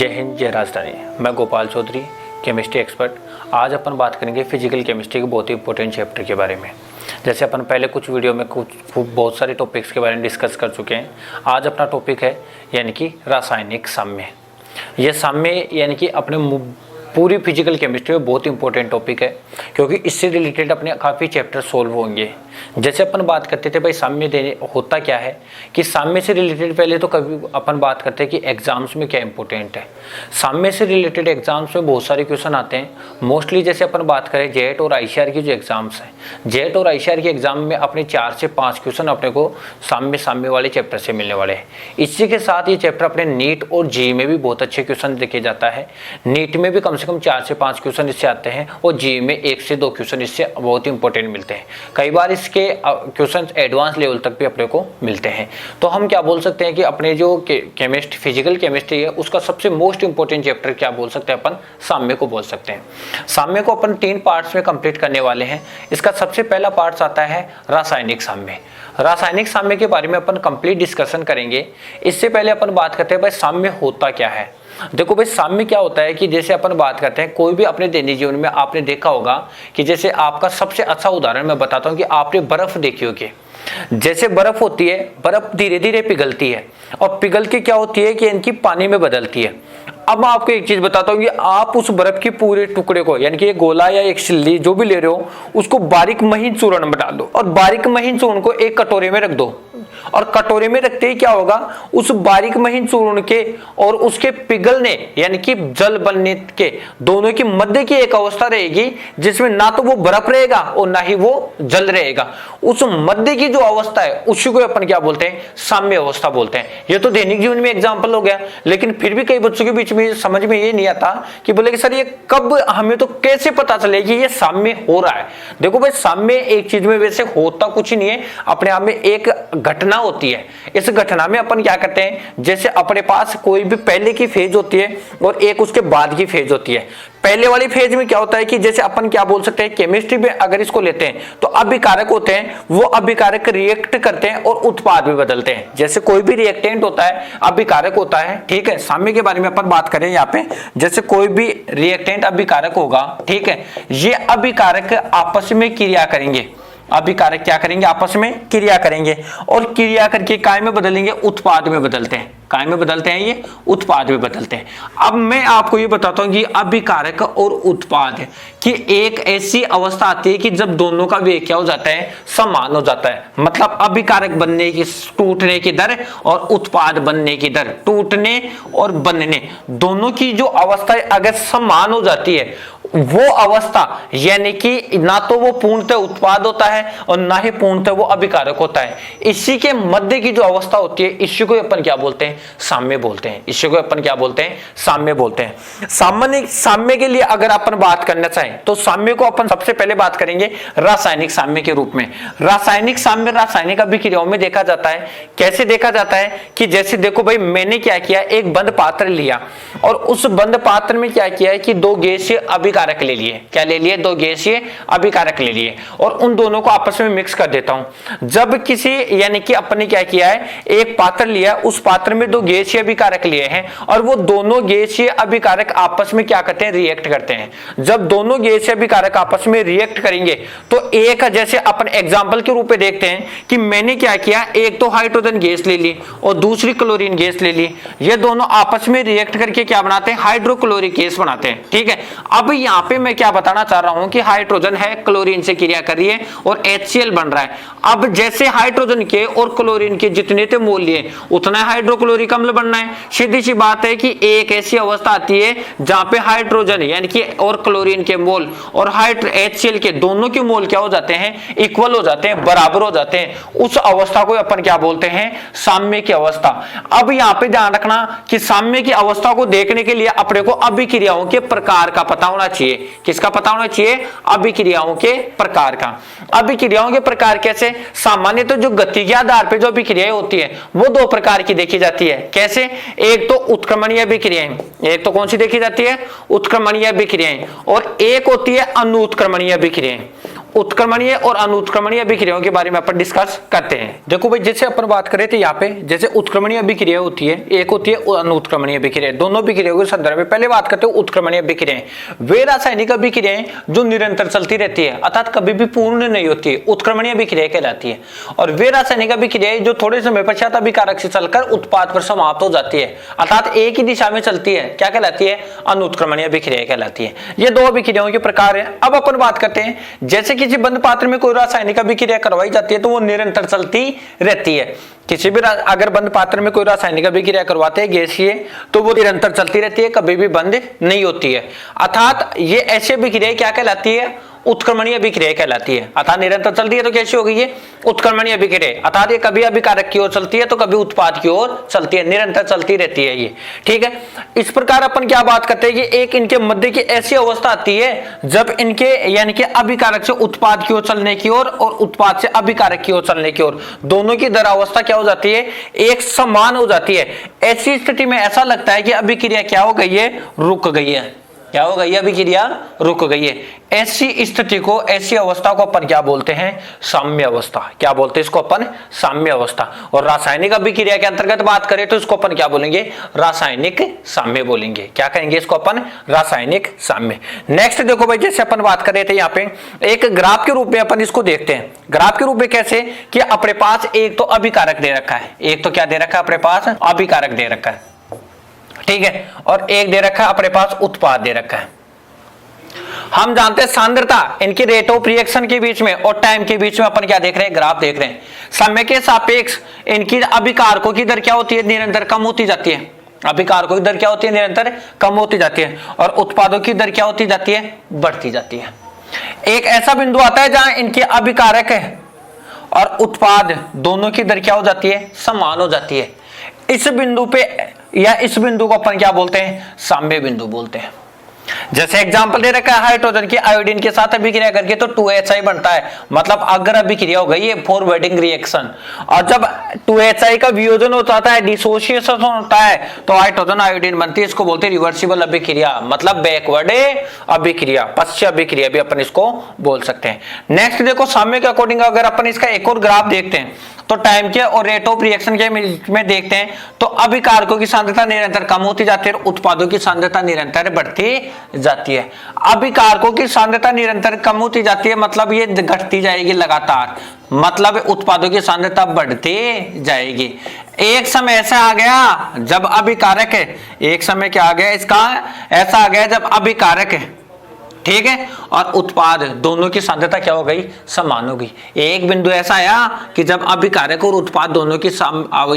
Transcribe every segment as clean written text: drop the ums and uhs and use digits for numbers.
जय हिंद, जय राजधानी। मैं गोपाल चौधरी, केमिस्ट्री एक्सपर्ट। आज अपन बात करेंगे फिजिकल केमिस्ट्री के बहुत ही इंपॉर्टेंट चैप्टर के बारे में। जैसे अपन पहले कुछ वीडियो में बहुत सारे टॉपिक्स के बारे में डिस्कस कर चुके हैं। आज अपना टॉपिक है यानी कि रासायनिक साम्य। यह साम्य यानी कि अपने पूरी फिजिकल केमिस्ट्री में बहुत इंपॉर्टेंट टॉपिक है, क्योंकि इससे रिलेटेड अपने काफ़ी चैप्टर सोल्व होंगे। जैसे अपन बात करते थे भाई साम्य देने होता क्या है, कि साम्य से रिलेटेड पहले तो कभी अपन बात करते हैं कि एग्जाम्स में क्या इंपॉर्टेंट है। साम्य से रिलेटेड एग्जाम्स में बहुत सारे क्वेश्चन आते हैं। मोस्टली जैसे अपन बात करें जेट और आईसीआर की जो एग्जाम्स हैं, जेट और आईसीआर के एग्जाम में अपने 4 से 5 क्वेश्चन अपने को साम्य वाले चैप्टर से मिलने वाले हैं। इसी के साथ ये चैप्टर अपने नीट और जेईई में भी बहुत अच्छे क्वेश्चन देखे जाता है। नीट में भी कम से कम 4 से 5 क्वेश्चन इससे आते हैं और जेईई में 1 से 2 क्वेश्चन इससे बहुत ही इंपॉर्टेंट मिलते हैं। कई बार इसके क्वेश्चन एडवांस लेवल तक भी अपने को मिलते हैं। तो हम क्या बोल सकते हैं कि अपने जो फिजिकल केमिस्ट्री है उसका सबसे मोस्ट इंपॉर्टेंट चैप्टर क्या बोल सकते हैं अपन, साम्य को बोल सकते हैं। साम्य को अपन 3 पार्ट्स में कंप्लीट करने वाले हैं। इसका सबसे पहला पार्ट आता है रासायनिक साम्य। रासायनिक साम्य के बारे में अपन कंप्लीट डिस्कशन करेंगे। इससे पहले अपन बात करते हैं भाई साम्य होता क्या है। देखो भाई साम्य क्या होता है कि जैसे अपन बात करते हैं कोई भी अपने दैनिक जीवन में आपने देखा होगा कि जैसे आपका सबसे अच्छा उदाहरण मैं बताता हूं कि आपने बर्फ देखी होगी। जैसे बर्फ होती है, बर्फ धीरे धीरे पिघलती है और पिघल के क्या होती है कि इनकी पानी में बदलती है। अब मैं आपको एक चीज बताता हूं कि आप उस बर्फ के पूरे टुकड़े को यानी कि एक गोला या एक सिल्ली जो भी ले रहे हो उसको बारीक महीन चूर्ण में डाल दो और बारीक महीन चूर्ण को एक कटोरे में रख दो। और कटोरे में रखते ही क्या होगा, उस बारीक महीन चूर्ण के और उसके पिघलने यानी कि जल बनने के दोनों की मध्य की एक अवस्था रहेगी जिसमें ना तो वो बर्फ रहेगा और ना ही वो जल रहेगा। उस मध्य की जो अवस्था है उसी को अपन क्या बोलते हैं, साम्य अवस्था बोलते हैं। ये तो दैनिक जीवन में एग्जाम्पल हो गया, लेकिन फिर भी कई बच्चों के बीच में समझ में ये नहीं आता कि बोले कि सर ये कब, हमें तो कैसे पता चले कि ये साम्य हो रहा है। देखो भाई साम्य एक चीज में वैसे होता कुछ नहीं है, अपने आप में एक घटना होती है। इस घटना में अपन क्या करते हैं, जैसे अपने पास कोई भी पहले की फेज होती है और एक उसके बाद की फेज होती है। पहले वाली फेज में क्या होता है कि जैसे अपन क्या बोल सकते हैं, केमिस्ट्री में अगर इसको लेते हैं तो अभिकारक होते हैं, वो अभिकारक रिएक्ट करते हैं और उत्पाद भी बदलते हैं। जैसे कोई भी रिएक्टेंट होता है अभिकारक होता है, ठीक है। साम्य के बारे में अपन बात करें यहाँ पे, जैसे कोई भी रिएक्टेंट अभिकारक होगा, ठीक है, ये अभिकारक आपस में क्रिया करेंगे। अभिकारक क्या करेंगे, आपस में क्रिया करेंगे और क्रिया करके काय में बदलेंगे, उत्पाद में बदलते हैं। काय में बदलते हैं, ये उत्पाद में बदलते हैं। अब मैं आपको ये बताता हूं कि अभिकारक और उत्पाद की एक ऐसी अवस्था आती है कि जब दोनों का वेग क्या हो जाता है, समान हो जाता है। मतलब अभिकारक बनने की, टूटने की दर और उत्पाद बनने की दर, टूटने और बनने दोनों की जो अवस्था अगर समान हो जाती है, वो अवस्था यानी कि ना तो वो पूर्णतः उत्पाद होता है और ना ही पूर्णतः वो अभिकारक होता है। इसी के मध्य की जो अवस्था होती है इसी को अपन क्या बोलते हैं, साम्य बोलते हैं। इसी को अपन क्या बोलते हैं, साम्य बोलते हैं। साम्य के लिए अगर अपन बात करना चाहें तो साम्य को अपन सबसे पहले बात करेंगे रासायनिक साम्य के रूप में। रासायनिक साम्य रासायनिक अभिक्रियाओं में देखा जाता है। कैसे देखा जाता है कि जैसे देखो भाई मैंने क्या किया, एक बंद पात्र लिया और उस बंद पात्र में क्या किया है कि 2 गैसीय अभिकारक ले लिए। क्या ले लिए, 2 गैसीय अभिकारक ले लिए और उन दोनों को आपस में मिक्स कर देता हूं। जब किसी यानी कि अपने क्या किया है, एक पात्र लिया, उस पात्र में 2 गैसीय अभिकारक लिए हैं और वो दोनों गैसीय अभिकारक आपस में क्या करते हैं, रिएक्ट करते हैं। जब दोनों गैसीय अभिकारक आपस में रिएक्ट करेंगे तो एक, जैसे अपन एग्जांपल के रूप में देखते हैं कि मैंने क्या किया, एक तो हाइड्रोजन गैस ले ली और दूसरी क्लोरीन गैस ले ली। ये दोनों आपस में रिएक्ट करके क्या बनाते हैं, हाइड्रोक्लोरिक गैस बनाते हैं, ठीक है। अब यहाँ पे मैं क्या बताना चाह रहा हूं कि हाइड्रोजन है, क्लोरीन से क्रिया कर रही है और HCl बन रहा है। अब जैसे हाइड्रोजन के और क्लोरीन के जितने थे मोल लिए उतना हाइड्रोक्लोरिक अम्ल बनना है। सीधी सी बात है कि एक ऐसी अवस्था आती है जहां पे हाइड्रोजन यानी कि और क्लोरीन के मोल और HCl के दोनों के मोल क्या हो जाते हैं, इक्वल हो जाते हैं, बराबर हो जाते हैं। उस अवस्था को अपन क्या बोलते हैं, साम्य की अवस्था। अब यहाँ पे ध्यान रखना कि साम्य की अवस्था को देखने के लिए अपने को अभिक्रियाओं के प्रकार का पता होना चाहिए। किसका पता होना चाहिए, अभिक्रियाओं के प्रकार का। अभिक्रियाओं के प्रकार कैसे, सामान्य तो जो गति के आधार पर जो अभिक्रियाएं होती है वो 2 प्रकार की देखी जाती है। कैसे, एक तो उत्क्रमणीय अभिक्रियाएं, एक तो कौन सी देखी जाती है, उत्क्रमणीय अभिक्रियाएं, और एक होती है अनुत्क्रमणीय अभिक्रियाएं। उत्क्रमणीय और अनुत्क्रमणीय अभिक्रियाओं के बारे में अपन डिस्कस करते हैं। देखो भाई, जैसे अपन बात करें थे यहाँ पे, जैसे उत्क्रमणीय अभिक्रिया होती है, एक होती है अनुत्क्रमणीय अभिक्रिया। दोनों अभिक्रियाओं के संदर्भ में पहले बात करते हैं उत्क्रमणीय अभिक्रियाएं। वे रासायनिक अभिक्रियाएं जो निरंतर चलती रहती है, अर्थात कभी भी पूर्ण नहीं होती, उत्क्रमणीय अभिक्रिया कहलाती है। और वे रासायनिक अभिक्रियाएं जो थोड़े समय पश्चात अभिकारक से चलकर उत्पाद पर समाप्त हो जाती है, अर्थात एक ही दिशा में चलती है, क्या कहलाती है? अनुत्क्रमणीय अभिक्रिया कहलाती है। ये दो अभिक्रियाओं के प्रकार है। अब अपन बात करते हैं, जैसे किसी बंद पात्र में कोई रासायनिक अभिक्रिया करवाई जाती है तो वो निरंतर चलती रहती है। किसी भी अगर बंद पात्र में कोई रासायनिक अभिक्रिया करवाते हैं गैसीय, तो वो निरंतर चलती रहती है, कभी भी बंद नहीं होती है। अर्थात ये ऐसी अभिक्रिया क्या कहलाती है? उत्क्रमणीय अभिक्रिया कहलाती है। अर्थात निरंतर चलती है तो कैसी होगी ये? उत्क्रमणीय अभिक्रिया। अर्थात ये कभी अभिकारक की ओर चलती है तो कभी उत्पाद की ओर चलती है, निरंतर चलती रहती है ये, ठीक है। इस प्रकार अपन क्या बात करते हैं कि एक इनके मध्य की ऐसी अवस्था आती है जब इनके यानी कि अभिकारक से उत्पाद की ओर चलने की ओर और उत्पाद से अभिकारक की ओर चलने की ओर दोनों की दरावस्था क्या हो जाती है? एक समान हो जाती है। ऐसी स्थिति में ऐसा लगता है कि अभिक्रिया क्या हो गई है? रुक गई है। क्या हो गई? अभिक्रिया रुक गई है। ऐसी स्थिति को, ऐसी अवस्था को अपन क्या बोलते हैं? साम्य अवस्था। क्या बोलते हैं इसको अपन? साम्य अवस्था। और रासायनिक अभिक्रिया के अंतर्गत बात करें तो इसको अपन क्या बोलेंगे? रासायनिक साम्य बोलेंगे। क्या कहेंगे इसको अपन? रासायनिक साम्य। नेक्स्ट देखो भाई, जैसे अपन बात कर रहे थे यहाँ पे एक ग्राफ के रूप में अपन इसको देखते हैं। ग्राफ के रूप में कैसे कि अपने पास एक तो अभिकारक दे रखा है, एक तो क्या दे रखा है अपने पास? अभिकारक दे रखा है, ठीक है, और एक दे रखा है अपने पास उत्पाद दे रखा है। हम जानते हैं सांद्रता इनकी रेट ऑफ रिएक्शन के बीच में और टाइम के बीच में अपन क्या देख रहे हैं? ग्राफ देख रहे हैं। समय के सापेक्ष इनकी अभिकारकों की दर क्या होती है? निरंतर कम होती जाती है। अभिकारकों की दर क्या होती है? निरंतर कम होती जाती है। और उत्पादों की दर क्या होती जाती है? बढ़ती जाती है। एक ऐसा बिंदु आता है जहां इनके अभिकारक है और उत्पाद दोनों की दर क्या हो जाती है? समान हो जाती है। इस बिंदु पे या इस बिंदु को अपन क्या बोलते हैं? साम्य बिंदु बोलते हैं। जैसे एग्जांपल दे रखा है हाइड्रोजन की आयोडीन के साथ अभिक्रिया करके तो 2HI बनता है, मतलब अगर अभिक्रिया हो गई है फॉरवर्डिंग रिएक्शन, और जब 2HI का वियोजन हो जाता है, डिसोसिएशन होता है, तो हाइड्रोजन आयोडीन बनती है। इसको बोलते हैं रिवर्सिबल अभिक्रिया, मतलब बैकवर्ड अभिक्रिया, पश्च अभिक्रिया भी अपन इसको बोल सकते हैं। नेक्स्ट देखो, साम्य के अकॉर्डिंग अगर अपन इसका एक और ग्राफ देखते हैं तो टाइम के और रेट ऑफ रिएक्शन के में देखते हैं तो अभिकारकों की सांद्रता निरंतर कम होती जाती है और उत्पादों की सांद्रता निरंतर बढ़ती जाती है। अभिकारकों की सांद्रता निरंतर कम होती जाती है, मतलब ये घटती जाएगी लगातार, मतलब उत्पादों की सांद्रता बढ़ती जाएगी। एक समय ऐसा आ गया जब अभिकारक है, एक समय क्या आ गया इसका? ऐसा आ गया जब अभिकारक है, ठीक है, और उत्पाद दोनों की सांद्रता क्या हो गई? समान हो गई। एक बिंदु ऐसा आया कि जब अभिकारक और उत्पाद दोनों की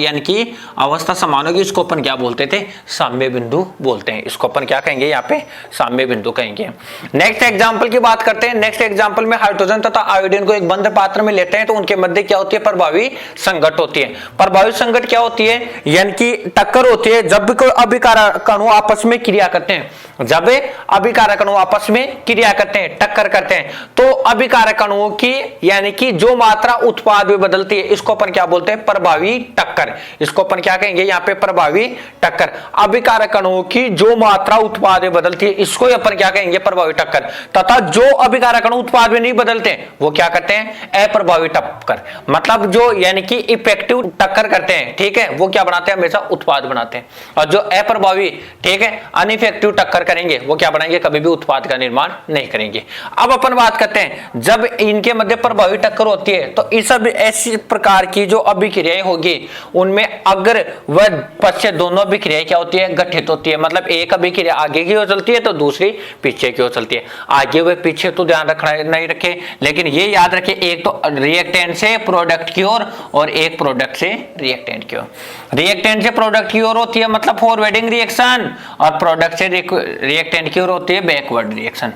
यानी कि अवस्था समान होगी, इसको अपन क्या बोलते थे? साम्य बिंदु बोलते हैं। इसको अपन क्या कहेंगे? यहाँ पे साम्य बिंदु कहेंगे। नेक्स्ट एग्जांपल की बात करते हैं। नेक्स्ट एग्जांपल में हाइड्रोजन तथा आयोडीन को एक बंद पात्र में लेते हैं तो उनके मध्य क्या होती है? प्रभावी संघट होती है। प्रभावी संघट क्या होती है? यानी कि टक्कर होती है जब भी कोई अभिकारक अणु आपस में क्रिया करते हैं। जब अभिकारक अणु आपस में क्रिया करते हैं, टक्कर करते हैं, तो अभिकारक अणुओं की यानी कि जो मात्रा उत्पाद में बदलती है, इसको अपन क्या बोलते हैं? प्रभावी टक्कर। इसको अपन क्या कहेंगे यहाँ पे? प्रभावी टक्कर। अभिकारक अणुओं की जो मात्रा उत्पाद में बदलती है, इसको अपन क्या कहेंगे? प्रभावी टक्कर। तथा जो अभिकारक अणु उत्पाद में नहीं बदलते वो क्या करते हैं? अप्रभावी टक्कर। मतलब जो यानी कि इफेक्टिव टक्कर करते हैं, ठीक है, वो क्या बनाते हैं? हमेशा उत्पाद बनाते हैं। और जो अप्रभावी, ठीक है, अनइफेक्टिव टक्कर करेंगे वो क्या बनाएंगे? कभी भी उत्पाद का निर्माण नहीं करेंगे। अब अपन बात करते हैं, जब इनके मध्य प्रभावी टक्कर होती है तो इस ऐसी प्रकार की जो अभिक्रियाएं होगी उनमें अगर वह पश्च दोनों अभिक्रियाएं क्या होती है? गठित होती है। मतलब एक अभिक्रिया आगे की ओर चलती है तो दूसरी पीछे की ओर चलती है। आगे व पीछे तो ध्यान रखना नहीं रखे, लेकिन ये याद रखे एक तो रिएक्टेंट से प्रोडक्ट की ओर और एक प्रोडक्ट से रिएक्टेंट की ओर। रिएक्टेंट से प्रोडक्ट की ओर होती है मतलब फॉरवर्डिंग रिएक्शन, और प्रोडक्ट से रिएक्टेंट की ओर होती है बैकवर्ड रिएक्शन,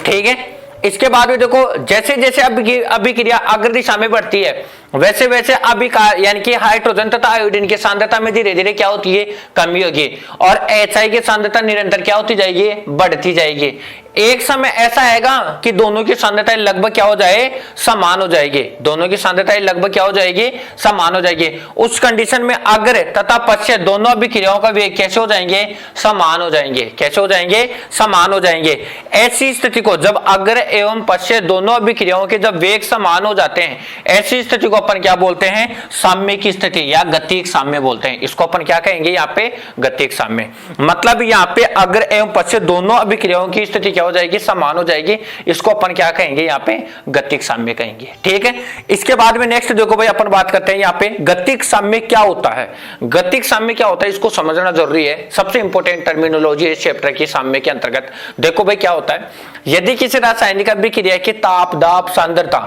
ठीक है। इसके बाद में देखो, जैसे जैसे अभिक्रिया अग्र दिशा में बढ़ती है वैसे वैसे अभिकार यानी कि हाइड्रोजन तथा आयोडीन की सांद्रता में धीरे धीरे क्या होती है? कमी होगी, और HI की सांद्रता निरंतर क्या होती जाएगी? बढ़ती जाएगी। एक समय ऐसा आएगा कि दोनों की सांद्रताएं लगभग क्या हो जाए, समान हो जाएगी, दोनों की सांद्रताएं लगभग क्या हो जाएगी, समान हो जाएगी। उस कंडीशन में अग्र तथा पश्च दोनों अभिक्रियाओं का वेग कैसे हो जाएंगे, समान हो जाएंगे। कैसे हो जाएंगे, समान हो जाएंगे। ऐसी स्थिति को जब अग्र एवं पश्च दोनों अभिक्रियाओं के जब वेग समान हो जाते हैं, ऐसी स्थिति को अपन क्या बोलते हैं, साम्य की स्थिति या गतिक साम्य बोलते हैं। इसको अपन क्या कहेंगे यहाँ पे, गतिक साम्य। मतलब यहाँ पे अग्र एवं पश्च दोनों अभिक्रियाओं की स्थिति क्या हो जाएगी, समान हो जाएगी। इसको अपन क्या कहेंगे, यहाँ पे गतिक साम्य कहेंगे। ठीक है, इसके बाद में नेक्स्ट देखो भाई अपन बात करते हैं यहाँ पे गतिक साम्य क्या होता है। गतिक साम्य क्या होता है इसको समझना जरूरी है, सबसे इंपॉर्टेंट टर्मिनोलॉजी इस चैप्टर की साम्य के अंतर्गत। देखो भाई क्या होता है, यदि किसी रासायनिक अभिक्रिया की ताप दाब सांद्रता,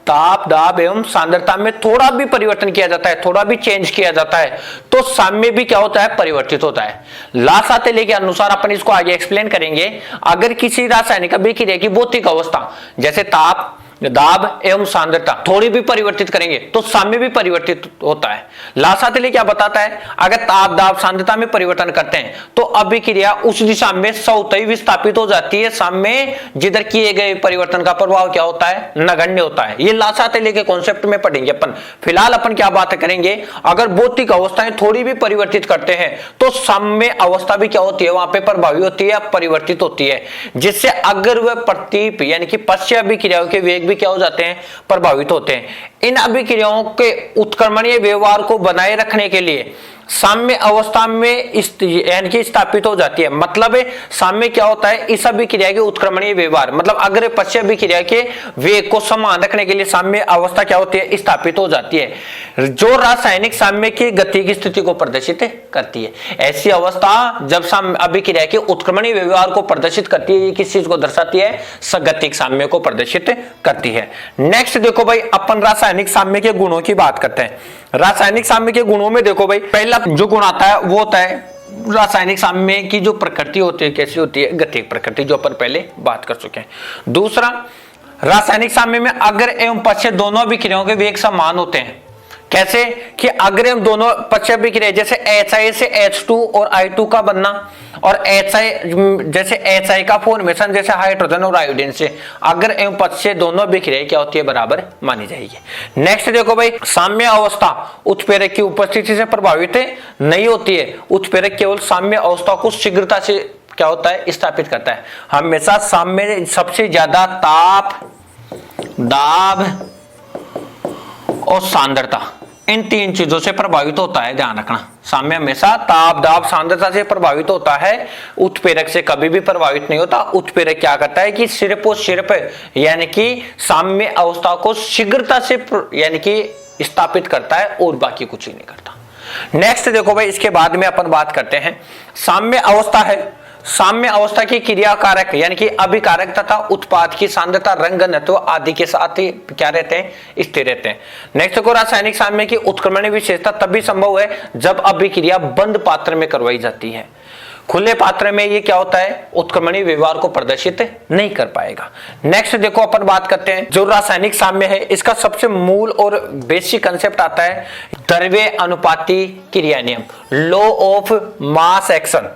ताप दाब एवं सांद्रता में थोड़ा भी परिवर्तन किया जाता है, थोड़ा भी चेंज किया जाता है, तो साम्य भी क्या होता है, परिवर्तित होता है। लासातेले के अनुसार अपन इसको आगे एक्सप्लेन करेंगे। अगर किसी रासायनिक अभिक्रिया की भौतिक अवस्था जैसे ताप दाब एवं सांद्रता थोड़ी भी परिवर्तित करेंगे तो साम्य भी परिवर्तित होता है। लासातेले क्या बताता है, अगर ताप दाब सांद्रता में परिवर्तन करते हैं तो अभिक्रिया उस दिशा में स्वतः विस्थापित हो जाती है। साम्य जिधर किए गए परिवर्तन का प्रभाव क्या होता है, नगण्य होता है। ये लासातेले के कॉन्सेप्ट में पढ़ेंगे अपन। फिलहाल अपन क्या बात करेंगे, अगर भौतिक अवस्थाएं थोड़ी भी परिवर्तित करते हैं तो साम्य अवस्था भी क्या होती है, वहां पे प्रभावी होती है, परिवर्तित होती है, जिससे अग्र व प्रतीप यानी कि पश्च अभिक्रियाओं के वेग क्या हो जाते हैं, प्रभावित होते हैं। इन अभिक्रियाओं के उत्क्रमणीय व्यवहार को बनाए रखने के लिए साम्य अवस्था में यानी कि स्थापित हो जाती है। मतलब साम्य क्या होता है, इस अभिक्रिया के उत्क्रमणीय व्यवहार मतलब अग्र पश्च अभिक्रिया के वेग को समान रखने के लिए साम्य अवस्था क्या होती है, स्थापित हो जाती है, जो रासायनिक साम्य की गति की स्थिति को प्रदर्शित करती है। ऐसी अवस्था जब साम्य अभिक्रिया के उत्क्रमणीय व्यवहार को प्रदर्शित करती है, ये किस चीज को दर्शाती है, सगतिक साम्य को प्रदर्शित करती है। नेक्स्ट देखो भाई अपन रासायनिक साम्य के गुणों की बात करते हैं। रासायनिक साम्य के गुणों में देखो भाई पहला जो गुण आता है वो होता है रासायनिक साम्य की जो प्रकृति होती है, कैसी होती है, गतिक प्रकृति, जो अपन पहले बात कर चुके हैं। दूसरा, रासायनिक साम्य में अग्र एवं पश्च दोनों अभिक्रियाओं के वेग समान होते हैं। कैसे कि अग्र एवं दोनों पश्च अभिक्रिया जैसे HI से H2 और I2 का बनना, और HI जैसे HI का फॉर्मेशन जैसे हाइड्रोजन और आयोडीन से, अग्र एवं पश्च दोनों अभिक्रिया क्या होती है, बराबर मानी जाएगी। नेक्स्ट देखो भाई, साम्य अवस्था उत्प्रेरक की उपस्थिति से प्रभावित नहीं होती है। उत्प्रेरक केवल साम्य अवस्था को शीघ्रता से क्या होता है, स्थापित करता है। हमेशा साम्य सबसे ज्यादा ताप दाब और सांद्रता इन तीन चीजों से प्रभावित होता है, ध्यान रखना। साम्य हमेशा ताप दाब सांद्रता से प्रभावित होता है, उत्प्रेरक से कभी भी प्रभावित नहीं होता। उत्प्रेरक क्या करता है कि सिर्फ और सिर्फ यानी कि साम्य अवस्था को शीघ्रता से यानी कि स्थापित करता है और बाकी कुछ ही नहीं करता। नेक्स्ट देखो भाई, इसके बाद में अपन बात करते हैं साम्य अवस्था है। साम्य अवस्था की क्रिया कारक यानी कि अभिकारक तथा उत्पाद की सांद्रता रंग घनत्व आदि के साथ ही क्या रहते हैं, स्थिर रहते हैं। नेक्स्ट को रासायनिक साम्य की उत्क्रमणीय विशेषता तभी संभव है जब अभिक्रिया बंद पात्र में करवाई जाती है। खुले पात्र में ये क्या होता है, उत्क्रमणीय व्यवहार को प्रदर्शित नहीं कर पाएगा। नेक्स्ट देखो अपन बात करते हैं जो रासायनिक साम्य है, इसका सबसे मूल और बेसिक कंसेप्ट आता है द्रव्य अनुपाती क्रिया नियम, law of mass action.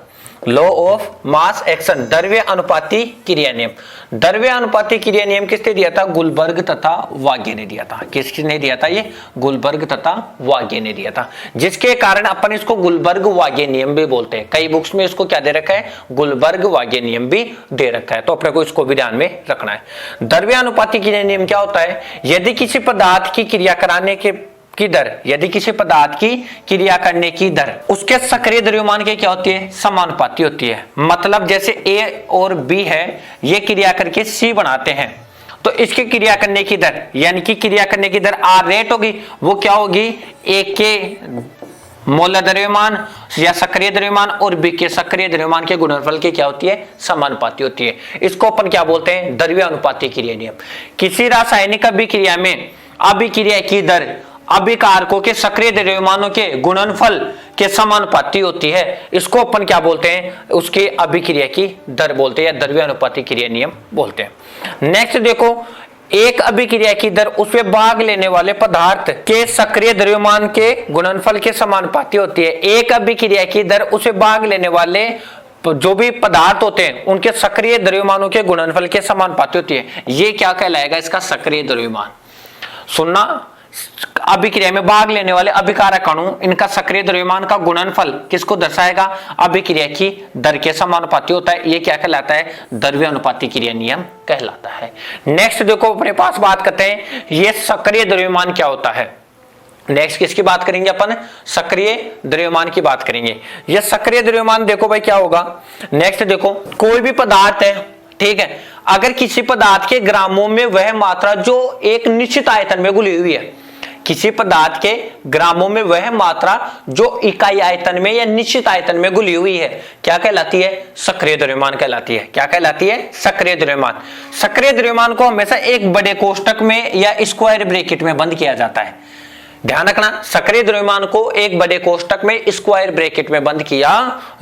Law of mass action, द्रव्य अनुपाती क्रिया नियम। द्रव्य अनुपाती क्रिया नियम किसने दिया था, गुलबर्ग तथा वाग्ये ने दिया था। किसने दिया था, ये गुलबर्ग तथा वाग्ये ने दिया था, जिसके कारण अपन इसको गुलबर्ग वाग्ये नियम भी बोलते हैं। कई बुक्स में इसको क्या दे रखा है, गुलबर्ग वाग्ये नियम भी दे रखा है, तो अपने को इसको भी ध्यान में रखना है। द्रव्य अनुपाती क्रिया नियम क्या होता है, यदि किसी पदार्थ की क्रिया कराने की दर, यदि किसी पदार्थ की क्रिया करने की दर उसके सक्रिय द्रव्यमान के क्या होती है, समानुपाती होती है। मतलब जैसे A और B है, ये क्रिया करके C बनाते हैं, तो इसके क्रिया करने की दर यानी कि क्रिया करने की दर R रेट होगी, वो क्या होगी, A के मोलर द्रव्यमान या सक्रिय द्रव्यमान और B के सक्रिय द्रव्यमान के गुणनफल की क्या होती है, समानुपाती होती है। इसको अपन क्या बोलते हैं, द्रव्य अनुपाती क्रिया नियम। किसी रासायनिक अभिक्रिया में अभिक्रिया की दर अभिकारकों के सक्रिय द्रव्यमानों के गुणनफल के समानुपाती होती है। इसको अपन क्या बोलते हैं, उसके अभिक्रिया की दर बोलते हैं या द्रव्य अनुपाती क्रिया नियम बोलते हैं। नेक्स्ट देखो, एक अभिक्रिया की दर उसमें भाग लेने वाले पदार्थ के सक्रिय द्रव्यमान के गुणनफल के समानुपाती होती है। एक अभिक्रिया की दर उसमें भाग लेने वाले जो भी पदार्थ होते हैं उनके सक्रिय द्रव्यमानों के गुणनफल के समानुपाती होती है। ये क्या कहलाएगा? इसका सक्रिय द्रव्यमान। सुनना, अभिक्रिया में भाग लेने वाले अभिकारक अणु, इनका सक्रिय द्रव्यमान का गुणनफल किसको दर्शाएगा? अभिक्रिया की दर के समानुपाती होता है। ये क्या कहलाता है? द्रव्यानुपाती क्रिया नियम कहलाता है। नेक्स्ट देखो अपने पास बात करते हैं, ये सक्रिय द्रव्यमान क्या होता है। नेक्स्ट किसकी बात करेंगे अपन? सक्रिय द्रव्यमान की बात करेंगे। यह सक्रिय द्रव्यमान देखो भाई क्या होगा। नेक्स्ट देखो, कोई भी पदार्थ है, ठीक है, अगर किसी पदार्थ के ग्रामों में वह मात्रा जो एक निश्चित आयतन में घुली हुई है, किसी पदार्थ के ग्रामों में वह मात्रा जो इकाई आयतन में या निश्चित आयतन में घुली हुई है, क्या कहलाती है? सक्रिय द्रव्यमान कहलाती है। क्या कहलाती है? सक्रिय द्रव्यमान। सक्रिय द्रव्यमान को हमेशा एक बड़े कोष्टक में या स्क्वायर ब्रैकेट में बंद किया जाता है। ध्यान रखना, सक्रिय द्रव्यमान को एक बड़े कोष्टक में स्क्वायर ब्रैकेट में बंद किया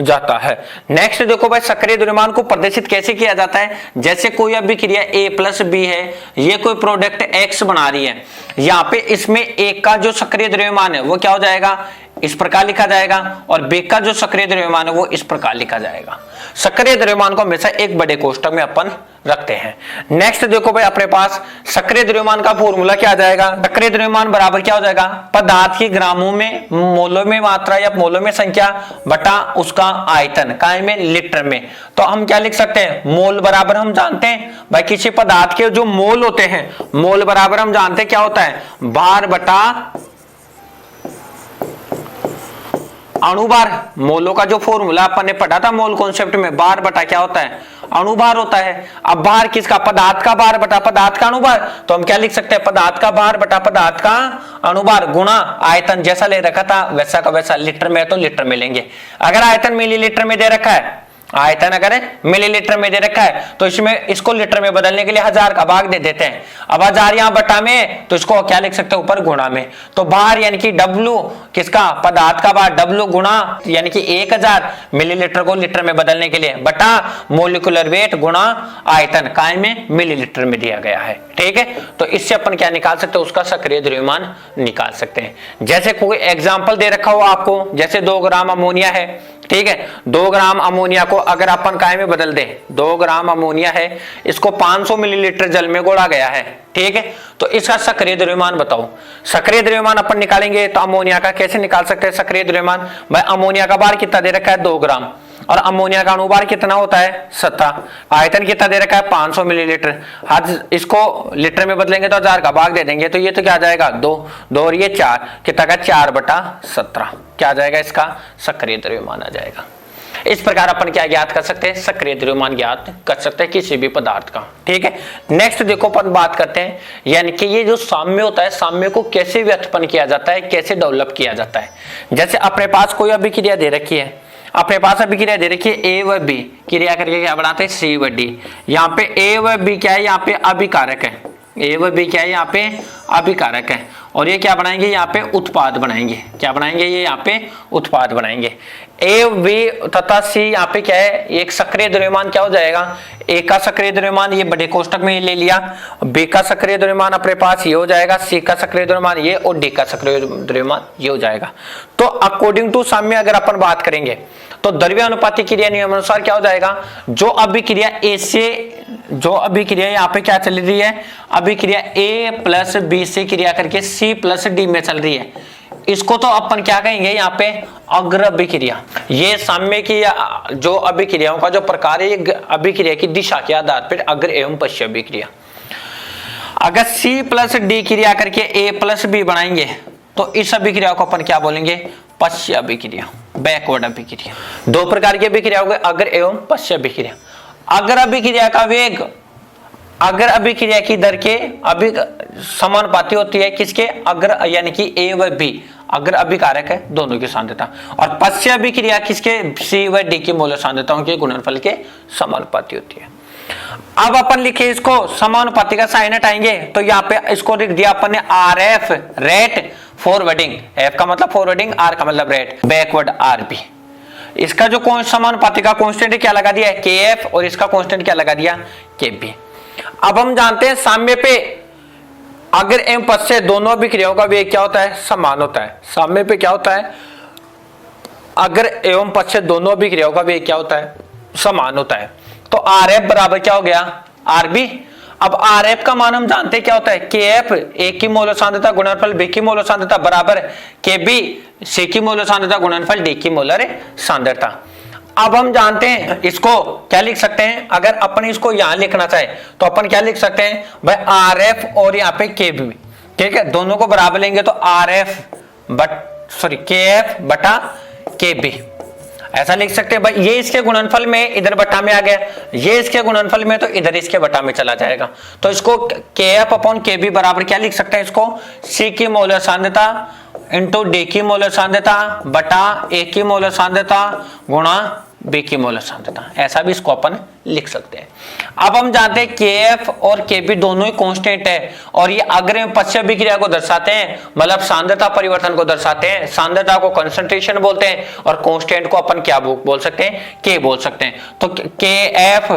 जाता है। नेक्स्ट देखो भाई, सक्रिय द्रव्यमान को प्रदर्शित कैसे किया जाता है? जैसे कोई अभिक्रिया A प्लस बी है, ये कोई प्रोडक्ट X बना रही है, यहाँ पे इसमें एक का जो सक्रिय द्रव्यमान है वो क्या हो जाएगा? इस प्रकार लिखा जाएगा, और बी का जो सक्रिय द्रव्यमान है वो इस प्रकार लिखा जाएगा। सक्रिय द्रव्यमान को हमेशा एक बड़े कोष्टक में अपन रखते हैं। नेक्स्ट देखो भाई, अपने पास सक्रिय द्रव्यमान का फॉर्मूला क्या आ जाएगा? सक्रिय द्रव्यमान बराबर क्या हो जाएगा? पदार्थ की ग्रामों में मोलों में मात्रा या मोलों में संख्या बटा उसका आयतन, काय में? लीटर में। तो हम क्या लिख सकते हैं? मोल बराबर हम जानते हैं भाई, किसी पदार्थ के जो मोल होते हैं, मोल बराबर हम जानते हैं क्या होता है? भार बटा अणुभार। मोलों का जो फॉर्मूला अपन ने पढ़ा था मोल कॉन्सेप्ट में, भार बटा क्या होता है? अणुभार होता है। अब भार किसका? पदार्थ का भार बटा पदार्थ का अणुभार। तो हम क्या लिख सकते हैं? पदार्थ का भार बटा पदार्थ का अणुभार गुणा आयतन। जैसा ले रखा था वैसा का वैसा, लीटर में है तो लीटर में लेंगे। अगर आयतन मिलीलीटर में दे रखा है, आयतन अगर मिलीलीटर में दे रखा है तो इसमें इसको लीटर में बदलने के लिए 1000 का भाग दे देते हैं। अब 1000 यहां बटा में, तो इसको क्या लिख सकते हैं? ऊपर गुणा में। तो भार यानी कि W किसका? पदार्थ का भार, W गुणा यानी कि 1000 मिलीलीटर को लीटर में बदलने के लिए, बटा मोलिकुलर वेट गुणा आयतन, काय में? मिलीलीटर में दिया गया है। ठीक है, तो इससे अपन क्या निकाल सकते हैं? उसका सक्रिय द्रव्यमान निकाल सकते हैं। जैसे कोई एग्जाम्पल दे रखा हो आपको, जैसे 2 ग्राम अमोनिया है, ठीक है, 2 ग्राम अमोनिया को अगर अपन काय में बदल दें, 2 ग्राम अमोनिया है, इसको 500 मिलीलीटर जल में घोला गया है, ठीक है, तो इसका सक्रिय द्रव्यमान बताओ। सक्रिय द्रव्यमान अपन निकालेंगे तो अमोनिया का कैसे निकाल सकते हैं सक्रिय द्रव्यमान? भाई अमोनिया का भार कितना दे रखा है? 2 ग्राम, और अमोनिया का अणुभार कितना होता है? 17। आयतन कितना दे रखा है? 500 मिलीलीटर। आज इसको लीटर में बदलेंगे तो 1000 का भाग दे देंगे, तो ये तो क्या आ जाएगा? 2 और ये 4, कितना का? 4/17। क्या आ जाएगा? इसका सक्रिय द्रव्यमान आ जाएगा। इस प्रकार अपन क्या ज्ञात कर सकते हैं? सक्रिय द्रव्यमान ज्ञात कर सकते हैं किसी भी पदार्थ का। ठीक है, नेक्स्ट देखो अपन बात करते हैं, यानी कि ये जो साम्य होता है, साम्य को कैसे व्युत्पन्न किया जाता है, कैसे डेवलप किया जाता है। जैसे अपने पास कोई अभिक्रिया दे रखी है, अपने पास अभिक्रिया दे रखी है A व B, क्रिया करके क्या बनाते हैं? C व D। यहाँ पे A व B क्या है? यहाँ पे अभिकारक है। A व B क्या है? यहाँ पे अभिकारक है, और ये क्या बनाएंगे? यहाँ पे उत्पाद बनाएंगे। क्या बनाएंगे? ये यहाँ पे उत्पाद बनाएंगे। A, B तथा C यहाँ पे क्या है? एक सक्रिय द्रव्यमान क्या हो जाएगा? A का सक्रिय द्रव्यमान ये बड़े कोष्टक में ले लिया, B का सक्रिय द्रव्यमान अपने पास ये हो जाएगा, C का सक्रिय द्रव्यमान ये, और D का सक्रिय द्रव्यमान ये हो जाएगा। तो अकॉर्डिंग टू साम्य अगर अपन बात करेंगे तो द्रव्यानुपाती क्रिया नियम अनुसार क्या हो जाएगा? जो अभिक्रिया A से, जो अभिक्रिया यहाँ पे क्या चल रही है? अभिक्रिया A प्लस B से क्रिया करके C प्लस D में चल रही है, इसको तो अपन क्या कहेंगे? यहाँ पे अग्र अभिक्रिया। ये साम्य की जो अभिक्रियाओं का जो प्रकार है, ये अभिक्रिया की दिशा के आधार पर अग्र एवं पश्य अभिक्रिया। अगर C प्लस D क्रिया करके A प्लस B बनाएंगे तो इस अभिक्रिया को अपन क्या बोलेंगे? पश्य अभिक्रिया, बैकवर्ड अभिक्रिया। 2 प्रकार की अभिक्रिया हो गई, अग्र एवं पश्य अभिक्रिया। अग्र अभिक्रिया का वेग अग्र अभिक्रिया की दर के समानुपाती होती है किसके? अग्र यानी कि A व B, अग्र अभिकारक है, दोनों की सांद्रता। और पश्य अभिक्रिया किसके? C व D की मोल सांद्रताओं के गुणनफल के समानुपाती होती है। अब अपन लिखे इसको समानुपाती का साइन हटाएंगे तो यहाँ पे इसको लिख दिया अपन ने RF, रेट फॉरवर्डिंग। F का मतलब फॉरवर्डिंग, R का मतलब रेट, बैकवर्ड RB। इसका जो समानुपाती का कांस्टेंट क्या लगा दिया है? KF, और इसका कांस्टेंट क्या लगा दिया? KB। अब हम जानते हैं साम्य पे अग्र एवं पश्य दोनों अभिक्रियाओं का वेग क्या होता है? समान होता है। साम्य पे क्या होता है? अग्र एवं पश्य दोनों अभिक्रियाओं का वेग क्या होता है? समान होता है। तो आर एफ बराबर क्या हो गया, आर बी। अब आर एफ का मान हम जानते हैं क्या होता है, के एफ ए की मोलर सांद्रता गुणनफल बी की मोलर सांद्रता बराबर के बी सी की मोलर सांद्रता गुणनफल डी की मोलर सांद्रता। अब हम जानते हैं इसको क्या लिख सकते हैं, अगर अपन इसको यहां लिखना चाहे तो अपन क्या लिख सकते हैं भाई, आर एफ और यहाँ पे के बी, ठीक है, दोनों को बराबर लेंगे तो आर एफ के एफ बटा के बी, ऐसा लिख सकते हैं भाई। ये इसके गुणनफल में इधर बटा में आ गया, ये इसके गुणनफल में तो इधर इसके बटा में चला जाएगा। तो इसको के एफ अपॉन के बी बराबर क्या लिख सकते हैं, इसको सी की मोलर सांद्रता इंटू डी की मोलर सांद्रता बटा ए की मोलर सांद्रता गुणा बी की मोलर सांद्रता, ऐसा भी इसको अपन लिख सकते हैं। अब हम जानते हैं के एफ और के बी दोनों ही कांस्टेंट है और ये अग्र पश्च अभिक्रिया को दर्शाते हैं, मतलब सांद्रता परिवर्तन को दर्शाते हैं। सांद्रता को कंसंट्रेशन बोलते हैं और कांस्टेंट को अपन क्या बोल सकते हैं, के बोल सकते हैं। तो के एफ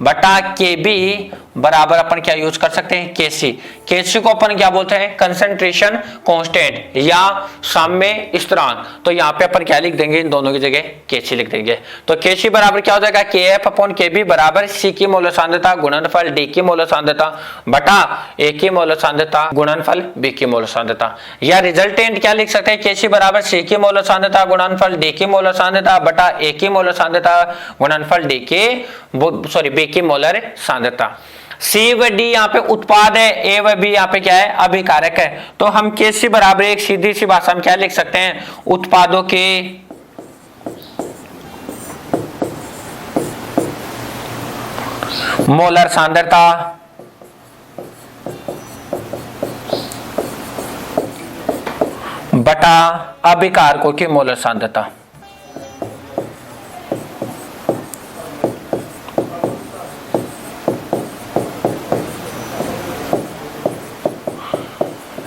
बटा के बी बराबर अपन क्या यूज कर सकते हैं, के सी। के सी को अपन क्या बोलते हैं, कंसंट्रेशन कांस्टेंट या साम्य स्थिरांक। तो यहाँ पे अपन क्या लिख देंगे, इन दोनों की जगह के सी लिख देंगे। तो के सी बराबर क्या हो जाएगा, के एफ अपॉन के बी बराबर सी की मोलर सांद्रता गुणनफल डी की मोलर सांद्रता बटा ए की मोलर सांद्रता गुणनफल बी की मोलर सांद्रता। या रिजल्टेंट क्या लिख सकते हैं, के सी बराबर सी की मोलर सांद्रता गुणनफल डी की मोलर सांद्रता बटा ए की मोलर सांद्रता गुणनफल डी की बी की मोलर सांद्रता। सी व डी यहाँ पे उत्पाद है, ए व बी यहाँ पे क्या है, अभिकारक है। तो हम के सी बराबर एक सीधी सी भाषा में क्या लिख सकते हैं, उत्पादों के मोलर सांद्रता बटा अभिकारकों की मोलर सांद्रता।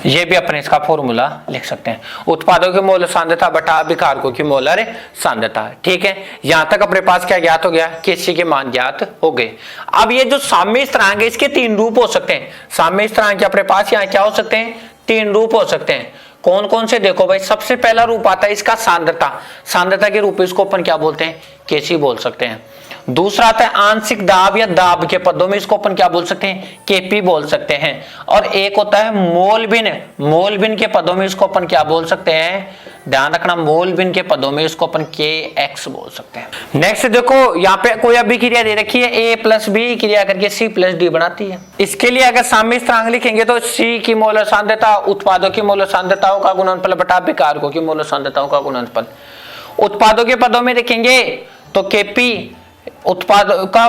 ये भी अपने इसका फॉर्मूला लिख सकते हैं, उत्पादों की मोलर सांद्रता बटा अभिकारकों की मोलर सांद्रता। ठीक है, यहां तक अपने पास क्या ज्ञात हो गया, केसी के मान ज्ञात हो गए। अब ये जो साम्य स्थिरांक है इसके तीन रूप हो सकते हैं। साम्य स्थिरांक के अपने पास यहाँ क्या हो सकते हैं, तीन रूप हो सकते हैं। कौन कौन से, देखो भाई, सबसे पहला रूप आता है इसका सांद्रता। सांद्रता के रूप में इसको अपन क्या बोलते हैं, केसी बोल सकते हैं। दूसरा आता है आंशिक दाब या दाब के पदों में इसको अपन क्या बोल सकते हैं, केपी बोल सकते हैं। और एक होता है मोलबिन, मोलबिन के पदों में इसको अपन क्या बोल सकते हैं, ध्यान रखना, मोलबिन के पदों में इसको अपन के एक्स बोल सकते हैं। नेक्स्ट देखो, यहाँ पे कोई अभिक्रिया दे रखी है, ए प्लस बी क्रिया करके सी प्लस डी बनाती है। इसके लिए अगर साम्य स्थिरांक लिखेंगे तो सी की मोलर सांद्रता उत्पादों की मोलर सांद्रताओं का गुणनफल बटा अभिकारकों की मोलर सांद्रताओं का गुणनफल। उत्पादों के पदों में लिखेंगे तो केपी उत्पाद का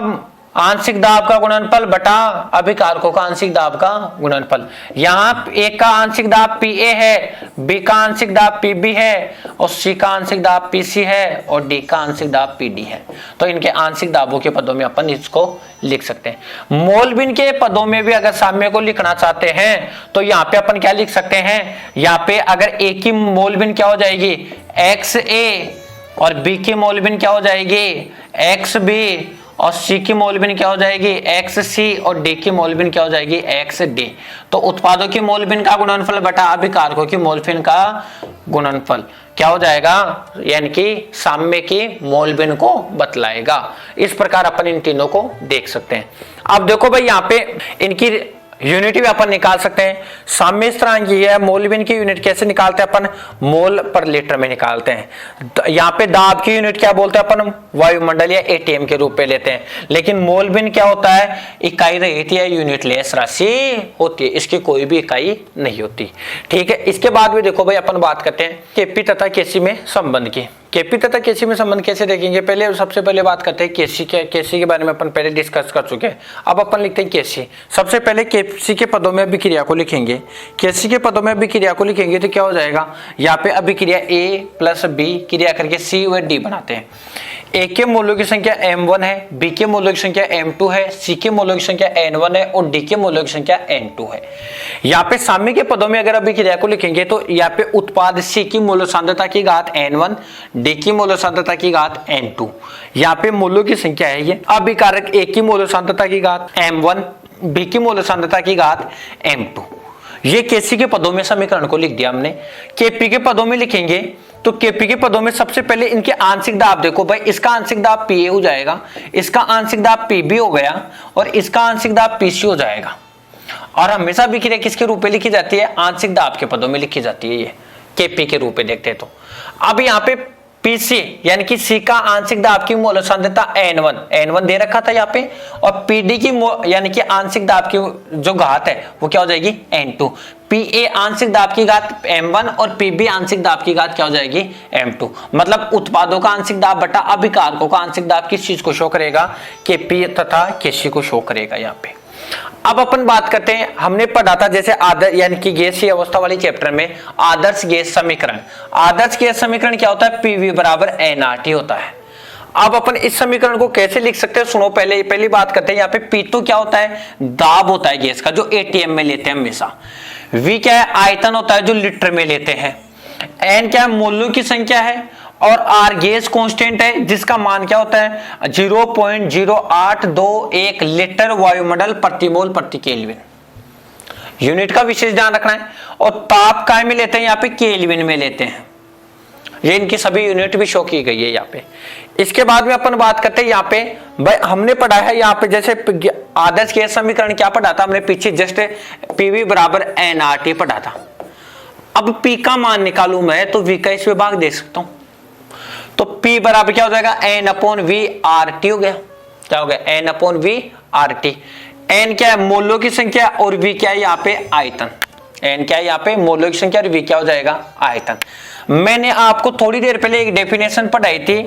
आंशिक दाब का गुणनफल बटा अभिकारकों का आंशिक दाब का गुणनफल। यहाँ एक का आंशिक दाब पी ए है, बी का आंशिक दाब पी बी है और सी का आंशिक दाब पी सी है और डी का आंशिक दाब पी डी है। तो इनके आंशिक दाबों के पदों में अपन इसको लिख सकते हैं। मोलबिन के पदों में भी अगर साम्य को लिखना चाहते हैं तो यहाँ पे अपन क्या लिख सकते हैं, यहाँ पे अगर ए की मोलबिन क्या हो जाएगी, एक्स ए, और बी की मोलबिन क्या हो जाएगी, एक्स बी, और सी की मोलबिन क्या हो जाएगी, एक्स सी, और डी की मोलबिन क्या हो जाएगी, एक्स डी। तो उत्पादों की मोलबिन का गुणनफल बटा अभिकारकों की मोलबिन का गुणनफल क्या हो जाएगा, यानी कि साम्य की मोलबिन को बतलाएगा। इस प्रकार अपन इन तीनों को देख सकते हैं। अब देखो भाई, यहाँ पे इनकी यूनिट भी अपन निकाल सकते हैं। साम्य स्थिरांक ये है, मोलबिन की यूनिट कैसे निकालते हैं अपन, मोल पर लीटर में निकालते हैं। यहाँ पे दाब की यूनिट क्या बोलते हैं अपन, वायुमंडल या एटीएम के रूप में लेते हैं। लेकिन मोलबिन क्या होता है, इकाई रहित या यूनिट लेस राशि होती है, इसकी कोई भी इकाई नहीं होती। ठीक है, इसके बाद भी देखो भाई, अपन बात करते हैं केपी तथा केसी में संबंध की। केपी तथा केसी में संबंध कैसे देखेंगे, पहले सबसे पहले बात करते हैं केसी के बारे में अपन पहले डिस्कस कर चुके हैं। अब अपन लिखते हैं केसी। सबसे पहले केसी के पदों में अभिक्रिया को लिखेंगे। केसी के पदों में अभिक्रिया को लिखेंगे तो क्या हो जाएगा, यहाँ पे अभिक्रिया ए प्लस बी क्रिया करके सी व डी बनाते हैं। ए के मूल्यों की संख्या m1 है, बी के मूल्यों की संख्या m2 है, सी के मूल्यों की संख्या n1 है और डी के मूल्यों की संख्या n2 है। यहाँ पे साम्य के पदों में अगर अभिक्रिया को लिखेंगे तो यहाँ पे उत्पाद सी की मूल्य सांद्रता की घात n1, डी की मूल्य सांद्रता की घात n2, यहाँ पे मूल्यों की संख्या है ये। अभिकारक ए की मूल्य सांद्रता की घात m1, बी की मूल्य सांद्रता की घात m2। ये केसी के पदों में समीकरण को लिख दिया हमने। केपी के पदों में लिखेंगे तो Kp के पदों में सबसे पहले इनके आंशिक दाब देखो भाई, इसका आंशिक दाब Pa हो जाएगा, इसका आंशिक दाब Pb हो गया और इसका आंशिक दाब Pc हो जाएगा। और हमेशा विक्रिया किसके रूप में लिखी जाती है? आंशिक दाब के पदों में लिखी जाती है। ये Kp के रूप में देखते हैं तो अब यहाँ पे Pc यानी कि C का आंशिक दाब की मोल सांद्रता N1 दे रखा था यहाँ पे, और Pd की यानी कि आंशिक दाब की जो घात है वो क्या हो जाएगी? N2। Pa आंशिक दाब की घात M1 और Pb आंशिक दाब की घात क्या हो जाएगी? M2। मतलब उत्पादों का आंशिक दाब बटा अभिकारकों का आंशिक दाब किस चीज को शो करेगा? Kp तथा Kc को शो करेगा यहाँ पे। अब अपन बात करते हैं, हमने पढ़ा था जैसे आदर्श यानी कि गैसीय अवस्था वाली चैप्टर में आदर्श गैस समीकरण। आदर्श गैस समीकरण क्या होता है? PV बराबर nRT होता है। अब अपन इस समीकरण को कैसे लिख सकते हैं? सुनो, पहली बात करते हैं। यहाँ पे P तो क्या होता है? दाब होता है गैस का, जो ATM में लेते हैं हमेशा। V क्या है? आयतन होता है, जो लीटर में लेते हैं। N क्या है? मोलों की संख्या है। और R गैस कांस्टेंट है, जिसका मान क्या होता है? 0.0821 लीटर वायुमंडल प्रति मोल प्रति केल्विन। यूनिट का विशेष ध्यान रखना है। और ताप काय में लेते हैं? यहाँ पे केल्विन में लेते हैं। ये इनकी सभी यूनिट भी शो की गई है यहाँ पे। इसके बाद में अपन बात करते हैं यहाँ पे, भाई हमने पढ़ा है यहाँ पे जैसे आदर्श गैस समीकरण क्या पढ़ा था हमने पीछे? जस्ट PV बराबर nRT पढ़ा था। अब P का मान निकालू मैं तो V का इस विभाग दे सकता हूं, तो P बराबर क्या हो जाएगा? N/V/RT हो गया। क्या हो गया? N/V/RT। N क्या है? मोलों की संख्या, और V क्या है? यहाँ पे आयतन। N क्या है? यहाँ पे मोलों की संख्या, और V क्या हो जाएगा? आयतन। मैंने आपको थोड़ी देर पहले एक डेफिनेशन पढ़ाई थी,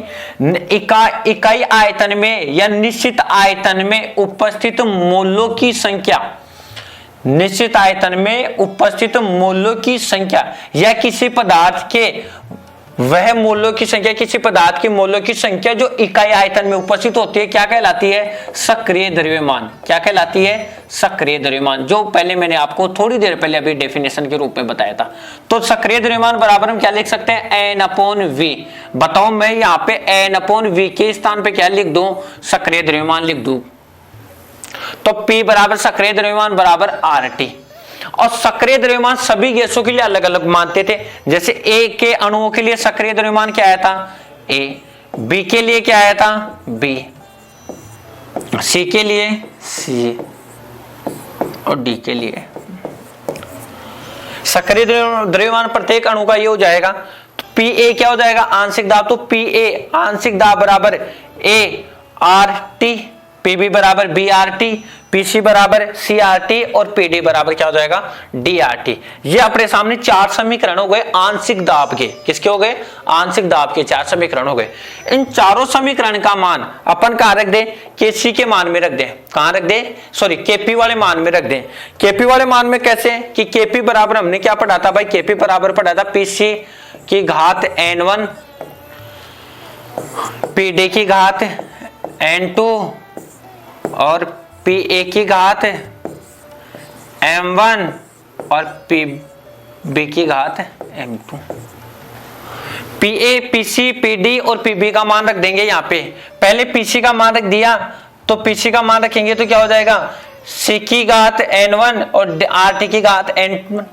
इकाई आयतन में या निश्चित आयतन में उपस्थित मोलों की संख्या, निश्चित आयतन में उपस्थित मोलों की संख्या या किसी पदार्थ के वह मोलों की संख्या, किसी पदार्थ की मोलों की संख्या जो इकाई आयतन में उपस्थित होती है, क्या कहलाती है? सक्रिय द्रव्यमान। क्या कहलाती है? सक्रिय द्रव्यमान, जो पहले मैंने आपको थोड़ी देर पहले अभी डेफिनेशन के रूप में बताया था। तो सक्रिय द्रव्यमान बराबर हम क्या लिख सकते हैं? N/V। बताओ मैं यहाँ पे N/V के स्थान पे क्या लिख दूं? सक्रिय द्रव्यमान लिख दूं। तो P बराबर सक्रिय द्रव्यमान बराबर RT। और सक्रिय द्रव्यमान सभी गैसों के लिए अलग अलग मानते थे। जैसे A के अणुओं के लिए सक्रिय द्रव्यमान क्या आया था? A। B के लिए क्या आया था? B। C के लिए C और D के लिए। सक्रिय द्रव्यमान प्रत्येक अणु का ये हो जाएगा। तो Pa क्या हो जाएगा? आंशिक दाब। तो Pa आंशिक दाब बराबर ART, Pb बराबर BRT, Pc बराबर CRT और PD बराबर क्या हो जाएगा? DRT। ये अपने सामने चार समीकरण हो गए आंशिक दाब के। किसके हो गए? आंशिक दाब के चार समीकरण हो गए। इन चारों समीकरण का मान अपन कहां रख दें? Kc के मान में रख दें। कहां रख दें? सॉरी, Kp वाले मान में रख दें। Kp वाले मान में कैसे? कि Kp बराबर हमने क्या पढ़ा था भाई? Kp बराबर पढ़ा था Pc की घात N1, PD की घात N2 और Pa की घात M1 और Pb की घात M2। Pa, Pc, Pd और Pb का मान रख देंगे यहाँ पे। पहले Pc का मान रख दिया, तो Pc का मान रखेंगे तो क्या हो जाएगा? C की घात N1 और RT की घात N1।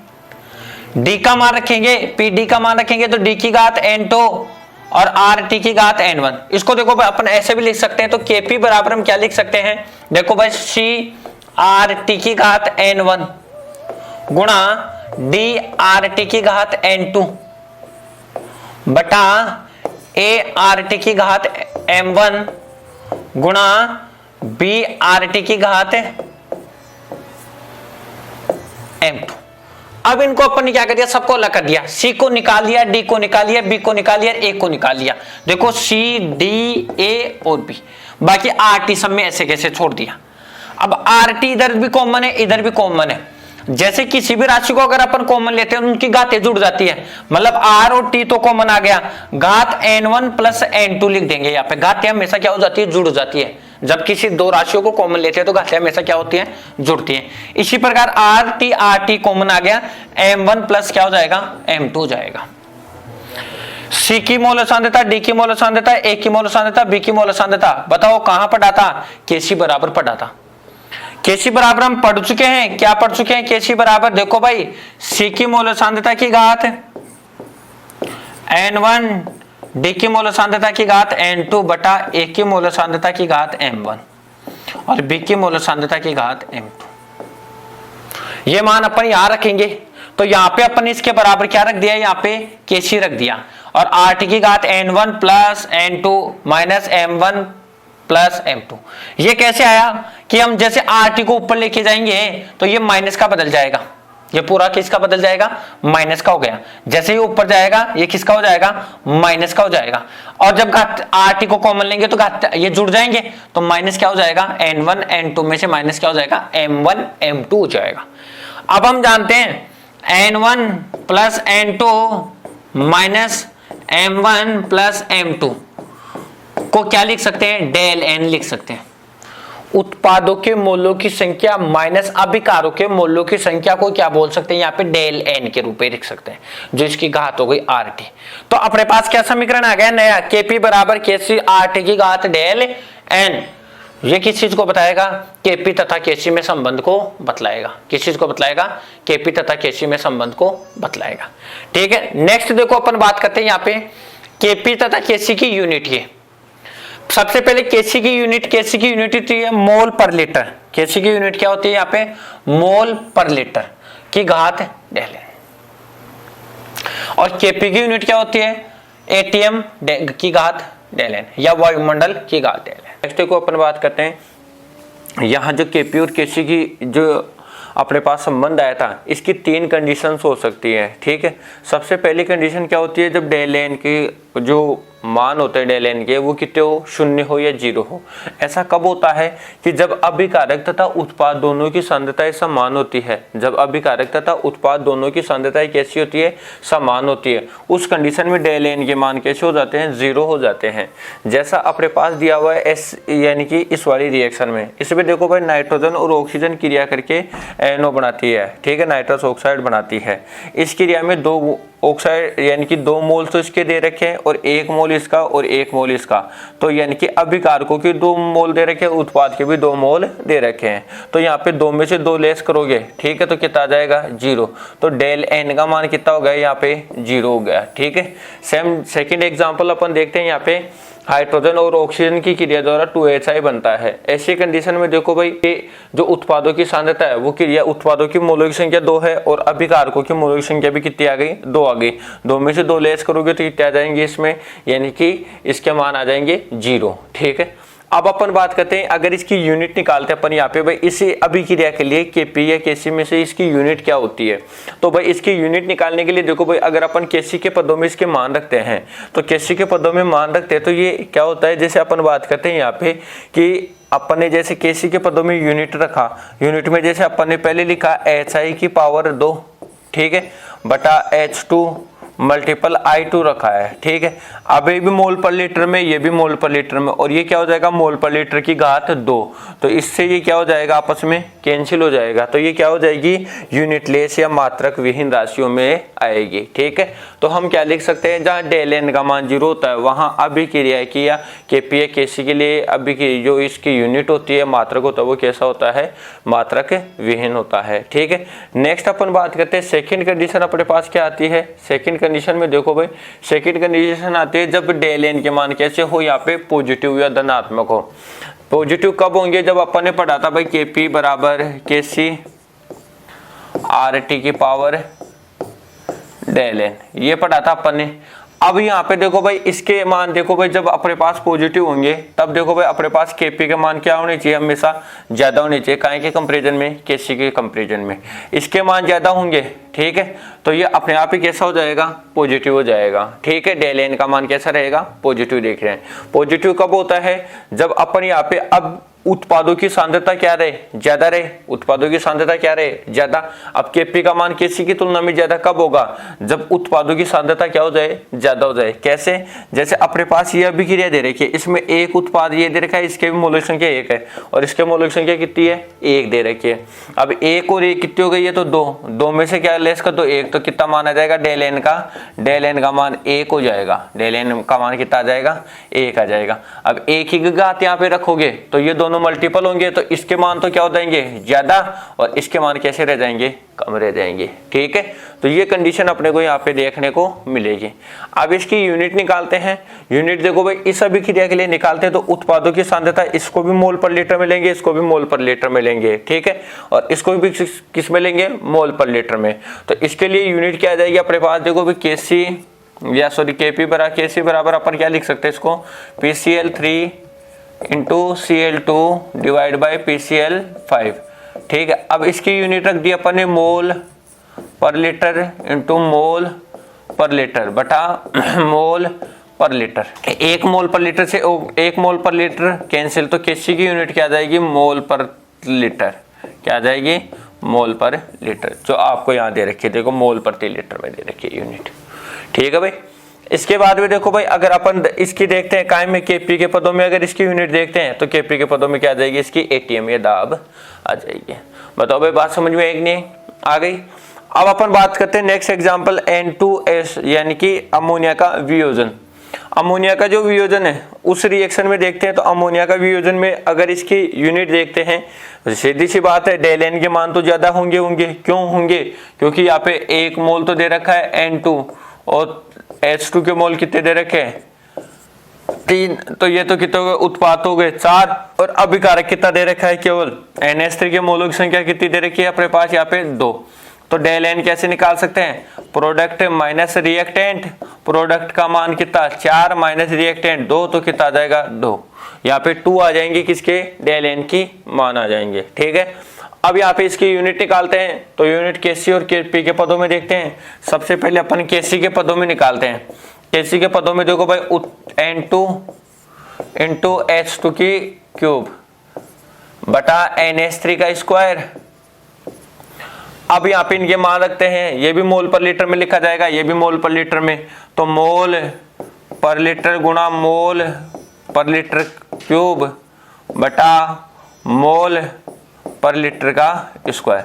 D का मान रखेंगे, Pd का मान रखेंगे तो D की घात N2 और RT की घात N1। इसको देखो भाई अपन ऐसे भी लिख सकते हैं। तो Kp बराबर हम क्या लिख सकते हैं? देखो भाई CRT की घात N1 गुणा DRT की घात N2 बटा ART की घात M1 गुणा BRT की घात M2। अब इनको अपन ने क्या कर दिया? सबको अलग कर दिया। C को निकाल लिया, D को निकाल लिया, B को निकाल लिया, A को निकाल लिया। देखो C, D, A और B, बाकी RT सब में ऐसे कैसे छोड़ दिया। अब RT इधर भी कॉमन है, इधर भी कॉमन है। जैसे किसी भी राशि को अगर अपन कॉमन लेते हैं उनकी घातें जुड़ जाती है। मतलब R और T तो कॉमन आ गया, घात N1 प्लस N2 लिख देंगे। यहाँ पे घातें हमेशा क्या हो जाती है? जुड़ जाती है। जब किसी दो राशियों को कॉमन लेते हैं तो घातें हमेशा क्या होती हैं? जुड़ती हैं। इसी प्रकार RT कॉमन आ गया, M1 प्लस क्या हो जाएगा? M2 हो जाएगा। C की मोल सांद्रता, D की मोल सांद्रता, A की मोल सांद्रता, B की मोल सांद्रता, बताओ कहां पढ़ा था? Kc बराबर पढ़ा था। Kc बराबर हम पढ़ चुके हैं। क्या पढ़ चुके हैं? Kc बराबर देखो भाई, C की मोल सांद्रता की घात N1 D की मोलर सांद्रता की घात N2 बटा A की मोलर सांद्रता की घात M1 और B की मोलर सांद्रता की घात M2। ये मान अपन यहां रखेंगे तो यहाँ पे अपन इसके बराबर क्या रख दिया, यहाँ पे Kc रख दिया और RT की घात N1 plus N2 minus M1 plus M2। ये कैसे आया कि हम जैसे RT को ऊपर लेके जाएंगे तो ये माइनस का बदल जाएगा, ये पूरा किसका बदल जाएगा, माइनस का हो गया। जैसे ही ऊपर जाएगा ये किसका हो जाएगा, माइनस का हो जाएगा। और जब घात RT को कॉमन लेंगे तो घात ये जुड़ जाएंगे तो माइनस क्या हो जाएगा, N1 N2 में से माइनस क्या हो जाएगा, M1 M2 हो जाएगा। अब हम जानते हैं N1 plus N2 minus M1 plus M2 को क्या लिख सकते हैं, डेल N लिख सकते हैं। उत्पादों के मोलों की संख्या माइनस अभिकारों के मोलों की संख्या को क्या बोल सकते हैं, यहाँ पे डेल N के रूप में लिख सकते हैं, जो इसकी घात हो गई RT। तो अपने पास क्या समीकरण आ गया नया, Kp बराबर Kc RT की घात डेल N। ये किस चीज को बताएगा, Kp तथा Kc में संबंध को बतलाएगा। किस चीज को बतलाएगा, Kp तथा Kc में संबंध को बतलाएगा। ठीक है, नेक्स्ट देखो अपन बात करते हैं यहाँ पे Kp तथा Kc की यूनिट। ये सबसे पहले Kc की यूनिट होती है मोल पर लीटर। Kc की यूनिट क्या होती है यहाँ पे, मोल पर लीटर की घात डेल N। और Kp की यूनिट क्या होती है, एटीएम की घात डेल N या वायुमंडल की घात डेल N। नेक्स्ट को अपन बात करते हैं, यहाँ जो Kp और Kc की जो अपने पास संबंध आया था, इसकी 3 कंडीशंस हो सकती है। ठीक है, सबसे पहली कंडीशन क्या होती है, जब डेल N की जो मान होते हैं डेल N के वो कितने हो, 0 हो या 0 हो। ऐसा कब होता है कि जब अभिकारक तथा उत्पाद दोनों की सांद्रताएं समान होती है। जब अभिकारक तथा उत्पाद दोनों की सांद्रताएं कैसी होती है, समान होती है। उस कंडीशन में डेल N के मान कैसे हो जाते हैं, 0 हो जाते हैं। जैसा अपने पास दिया हुआ है S यानी कि इस वाली रिएक्शन में, इसमें देखो भाई नाइट्रोजन और ऑक्सीजन क्रिया करके NO बनाती है। ठीक है, नाइट्रस ऑक्साइड बनाती है। इस क्रिया में 2 ऑक्साइड यानी कि 2 मोल तो इसके दे रखे हैं और 1 मोल इसका और 1 मोल इसका, तो यानी कि अभिकारकों के 2 मोल दे रखे हैं, उत्पाद के भी 2 मोल दे रखे हैं। तो यहाँ पे 2 में से 2 लेस करोगे, ठीक है, तो कितना आ जाएगा, 0। तो डेल N का मान कितना हो गया, यहाँ पे 0 हो गया। ठीक है, सेम सेकंड एग्जांपल अपन देखते हैं। यहाँ पे हाइड्रोजन और ऑक्सीजन की क्रिया द्वारा 2HI बनता है। ऐसी कंडीशन में देखो भाई, जो उत्पादों की सांद्रता है वो क्रिया उत्पादों की मोलों की संख्या 2 है और अभिकारकों की मोलों की संख्या भी कितनी आ गई, 2 आ गई। 2 में से 2 लेस करोगे तो कितने आ जाएंगे इसमें, यानी कि इसके मान आ जाएंगे 0। ठीक है, अब अपन बात करते हैं, अगर इसकी यूनिट निकालते हैं अपन यहाँ पे भाई, इसी अभिक्रिया के लिए Kp या Kc में से इसकी यूनिट क्या होती है। तो भाई इसकी यूनिट निकालने के लिए देखो भाई, अगर अपन Kc के पदों में इसके मान रखते हैं, तो Kc के पदों में मान रखते हैं तो ये क्या होता है, जैसे अपन बात करते हैं यहाँ पे कि अपन ने जैसे Kc के पदों में यूनिट रखा, यूनिट में जैसे अपन ने पहले लिखा HI की पावर 2, ठीक है, बटा H2 मल्टीपल I2 रखा है। ठीक है, अब ये भी मोल पर लीटर में, ये भी मोल पर लीटर में, और ये क्या हो जाएगा, मोल पर लीटर की घात 2। तो इससे ये क्या हो जाएगा, आपस में कैंसिल हो जाएगा। तो ये क्या हो जाएगी, यूनिट लेस या मात्रक विहीन राशियों में आएगी। ठीक है, तो हम क्या लिख सकते हैं, जहाँ डेल N का मान 0 होता है वहाँ अभिक्रिया की या Kp या Kc के लिए अभिक्रिया जो इसकी यूनिट होती है, मात्रक होता है, वो कैसा होता है, मात्रक विहीन होता है। ठीक है, नेक्स्ट अपन बात करते हैं सेकंड कंडीशन अपने पास क्या आती है। सेकंड कंडीशन में देखो भाई, सेकंड कंडीशन आती है जब डेल N के मान कैसे हो, यहाँ पे पॉजिटिव या धनात्मक हो। पॉजिटिव कब होंगे, जब अपन ने पढ़ा था भाई Kp बराबर Kc RT की पावर डेल N, ये पढ़ा था अपन ने। अब यहाँ पे देखो भाई, इसके मान देखो भाई, जब अपने पास पॉजिटिव होंगे तब देखो भाई अपने पास Kp के मान क्या होने चाहिए, हमेशा ज्यादा होने चाहिए। काहे के कंपैरिजन में, Kc के कंपैरिजन में इसके मान ज्यादा होंगे। ठीक है, तो ये अपने आप ही कैसा हो जाएगा, पॉजिटिव हो जाएगा। ठीक है, डेल N का मान कैसा रहेगा, पॉजिटिव देख रहे हैं। पॉजिटिव कब होता है, जब अपन यहाँ पे अब उत्पादों की सांद्रता क्या रहे, ज्यादा रहे, उत्पादों की सांद्रता क्या रहे, ज्यादा। अब Kp का मान Kc की तुलना में ज्यादा कब होगा, जब उत्पादों की सांद्रता क्या हो जाए, ज्यादा हो जाए। कैसे, जैसे अपने पास ये अभिक्रिया दे रखी है, इसमें एक उत्पाद ये दे रखा है, इसके भी मौलिक संख्या 1 है और इसके मौलिक संख्या कितनी है, 1 दे रखी है। अब 1 और 1 कितनी हो गई है, तो 2 में से क्या लेस कर दो 1, तो कितना मान आ जाएगा डेल N का, डेल N का मान 1 हो जाएगा। डेल N का मान कितना आ जाएगा, 1 आ जाएगा। अब 1 की घात यहाँ पे रखोगे तो ये दोनों दोनों मल्टीपल होंगे तो इसके मान तो क्या हो जाएंगे ज्यादा, और इसके मान कैसे रह जाएंगे कम रह जाएंगे। ठीक है, तो ये कंडीशन अपने को यहाँ पे देखने को मिलेगी। अब इसकी यूनिट निकालते हैं। यूनिट देखो भाई, इस अभिक्रिया के लिए निकालते हैं तो उत्पादों की सांद्रता, इसको भी मोल पर लीटर में लेंगे, इसको भी मोल पर लीटर में लेंगे। ठीक है, और इसको भी किस में लेंगे, मोल पर लीटर में। तो इसके लिए यूनिट क्या आ जाएगी अपने पास, देखो भाई केसी या सॉरी केपी बराबर केसी बराबर अपन क्या लिख सकते हैं इसको, PCl3 into Cl2 divide by PCl5। ठीक है, अब इसकी यूनिट रख दी अपन ने मोल पर लीटर इंटू मोल पर लीटर बटा मोल पर लीटर। एक मोल पर लीटर से एक मोल पर लीटर कैंसिल, तो केसी की यूनिट क्या आ जाएगी, मोल पर लीटर। क्या आ जाएगी, मोल पर लीटर, जो आपको यहाँ दे रखी है, देखो मोल प्रति लीटर में दे रखी है यूनिट। ठीक है भाई, इसके बाद में देखो भाई, अगर अपन इसकी देखते हैं कायम में केपी के पदों में, अगर इसकी यूनिट देखते हैं तो केपी के पदों में क्या आ जाएगी, इसकी एटीएम या दाब आ जाएगी। बताओ भाई, बात समझ में एक नहीं आ गई। अब अपन बात करते हैं नेक्स्ट एग्जांपल N2S यानी कि अमोनिया का वियोजन। अमोनिया का जो वियोजन है उस रिएक्शन में देखते हैं, तो अमोनिया का वियोजन में अगर इसकी यूनिट देखते हैं, सीधी सी बात है डेल एन के मान तो ज्यादा होंगे। क्यों होंगे, क्योंकि यहाँ पे एक मोल तो दे रखा है N2 और H2 के मोल कितने दे रखे हैं 3, तो ये तो कितने हो गए, उत्पाद हो गए 4, और अभिकारक कितना दे रखा है, केवल NH3 के मोलों की संख्या कितनी दे रखी है अपने पास यहाँ पे 2। तो डेल एन कैसे निकाल सकते हैं, प्रोडक्ट माइनस रिएक्टेंट, प्रोडक्ट का मान कितना 4 माइनस रिएक्टेंट 2, तो कितना आ जाएगा 2। यहाँ पे 2 आ जाएंगे किसके, डेल एन की मान आ जाएंगे। ठीक है, अब यहाँ पे इसकी यूनिट निकालते हैं, तो यूनिट केसी और केपी के पदों में देखते हैं। सबसे पहले अपन केसी के पदों में निकालते हैं। केसी के पदों में देखो भाई N2 इंटू H2 की क्यूब बटा NH3 का स्क्वायर। अब यहाँ पे इनके मान रखते हैं, ये भी मोल पर लीटर में लिखा जाएगा, ये भी मोल पर लीटर में, तो मोल पर लीटर गुणा मोल पर लीटर क्यूब बटा मोल पर लीटर का स्क्वायर।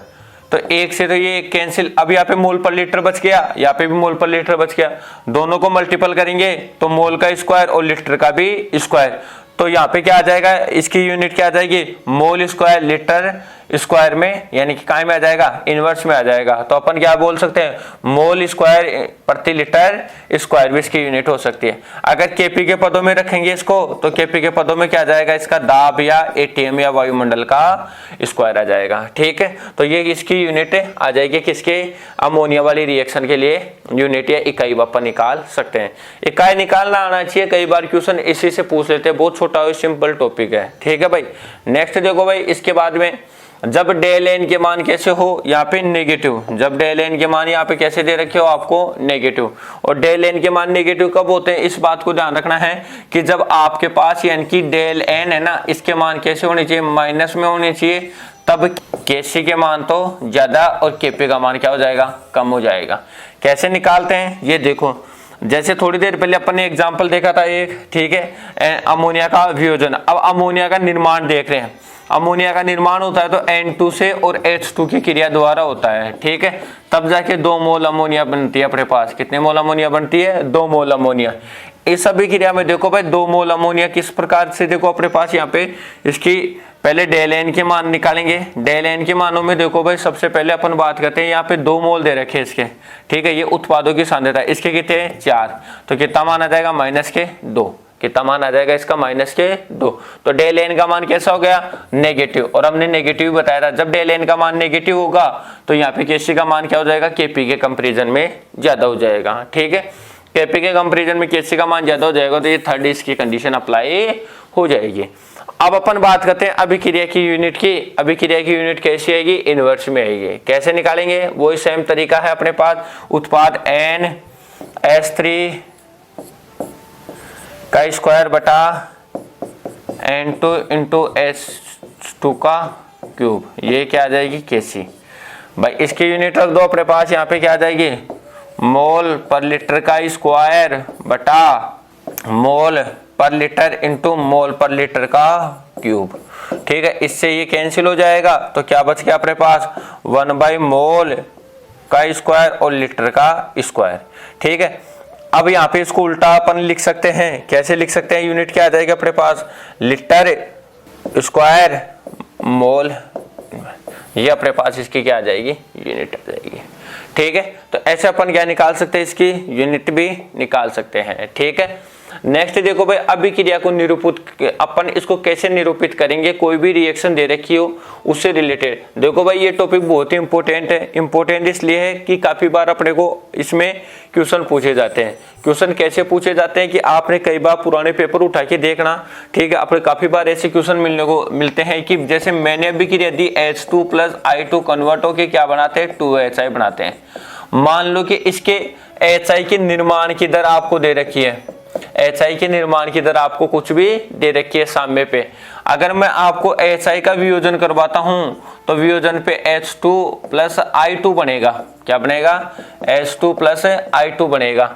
तो एक से तो ये कैंसिल, अब यहाँ पे मोल पर लीटर बच गया, यहाँ पे भी मोल पर लीटर बच गया, दोनों को मल्टीपल करेंगे तो मोल का स्क्वायर और लीटर का भी स्क्वायर। तो यहाँ पे क्या आ जाएगा, इसकी यूनिट क्या आ जाएगी, मोल स्क्वायर लीटर स्क्वायर में, यानी कि काय में आ जाएगा, इनवर्स में आ जाएगा। तो अपन क्या बोल सकते हैं, मोल स्क्वायर प्रति लीटर स्क्वायर भी इसकी यूनिट हो सकती है। अगर केपी के पदों में रखेंगे इसको, तो केपी के पदों में क्या आ जाएगा, इसका दाब या एटीएम या वायुमंडल का स्क्वायर आ जाएगा। ठीक है, तो ये इसकी यूनिट आ जाएगी किसके, अमोनिया वाली रिएक्शन के लिए यूनिट या इकाई अपन निकाल सकते हैं। इकाई निकालना आना चाहिए, कई बार क्वेश्चन इसी से पूछ लेते हैं, बहुत छोटा और सिंपल टॉपिक है। ठीक है भाई, नेक्स्ट देखो भाई, इसके बाद में जब डेल एन के मान कैसे हो, यहाँ पे नेगेटिव, जब डेल एन के मान यहाँ पे कैसे दे रखे हो आपको नेगेटिव, और डेल एन के मान नेगेटिव कब होते हैं, इस बात को ध्यान रखना है कि जब आपके पास यानी कि डेल एन है ना, इसके मान कैसे होने चाहिए, माइनस में होने चाहिए, तब केसी के मान तो ज्यादा और केपी का मान क्या हो जाएगा, कम हो जाएगा। कैसे निकालते हैं ये देखो, जैसे थोड़ी देर पहले अपन ने एग्जाम्पल देखा था एक, ठीक है, अमोनिया का वियोजन। अब अमोनिया का निर्माण देख रहे हैं, अमोनिया का निर्माण होता है तो N2 से और H2 की क्रिया द्वारा होता है। ठीक है, तब जाके 2 मोल अमोनिया बनती है अपने पास। कितने मोल अमोनिया बनती है, 2 मोल अमोनिया। इस सभी क्रिया में देखो भाई 2 मोल अमोनिया किस प्रकार से, देखो अपने पास यहाँ पे इसकी पहले डेल एन के मान निकालेंगे। डेल एन के मानों में देखो भाई सबसे पहले अपन बात करते हैं, यहाँ पे 2 मोल दे रखे इसके। ठीक है, ये उत्पादों की सांद्रता, इसके कितने हैं 4, तो कितना मान आ जाएगा, -2। कितना मान आ जाएगा इसका, -2। तो डेल एन का मान कैसा हो गया, नेगेटिव, और हमने नेगेटिव बताया था। जब डेल एन का मान नेगेटिव होगा तो यहाँ पे केसी का मान क्या हो जाएगा, केपी के कंपेरिजन में ज्यादा हो जाएगा। ठीक है, केपी के कंपेरिजन में केसी का मान ज्यादा हो जाएगा, तो ये थर्ड इसकी कंडीशन अप्लाई हो जाएगी। अब अपन बात करते हैं अभिक्रिया की यूनिट की। अभिक्रिया की यूनिट कैसी आएगी, इनवर्स में आएगी। कैसे निकालेंगे, वही सेम तरीका है अपने पास, उत्पाद NH3 का स्क्वायर बटा N2 इंटू H2 का क्यूब, ये क्या आ जाएगी, केसी। भाई इसकी यूनिट रख दो अपने पास, यहाँ पे क्या आ जाएगी, मोल पर लीटर का स्क्वायर बटा मोल पर लीटर इंटू मोल पर लीटर का क्यूब। ठीक है, इससे ये कैंसिल हो जाएगा, तो क्या बच गया अपने पास, 1 मोल का स्क्वायर और लीटर का स्क्वायर। ठीक है, अब यहाँ पे इसको उल्टा अपन लिख सकते हैं। कैसे लिख सकते हैं, यूनिट क्या आ जाएगा अपने पास, लीटर स्क्वायर मोल, ये अपने पास इसकी क्या आ जाएगी, यूनिट आ जाएगी। ठीक है, तो ऐसे अपन क्या निकाल सकते हैं, इसकी यूनिट भी निकाल सकते हैं। ठीक है, नेक्स्ट देखो भाई, अभिक्रिया को निरूपित, अपन इसको कैसे निरूपित करेंगे, कोई भी रिएक्शन दे रखी हो उससे रिलेटेड। देखो भाई, ये टॉपिक बहुत ही इंपॉर्टेंट है। इंपॉर्टेंट इसलिए है कि काफी बार अपने को इसमें क्वेश्चन पूछे जाते हैं। क्वेश्चन कैसे पूछे जाते हैं कि आपने कई बार पुराने पेपर उठा के देखना। ठीक है, अपने काफी बार ऐसे क्वेश्चन मिलने को मिलते हैं कि जैसे मैंने अभिक्रिया दी H2 + I2 कन्वर्ट होके क्या बनाते हैं, 2HI बनाते हैं। मान लो कि इसके HI के निर्माण की दर आपको दे रखी है, HI के निर्माण की दर आपको कुछ भी दे रखी है सामने पे। अगर मैं आपको HI का वियोजन करवाता हूं तो वियोजन पे H2 + I2 बनेगा। क्या बनेगा, H2 + I2 बनेगा।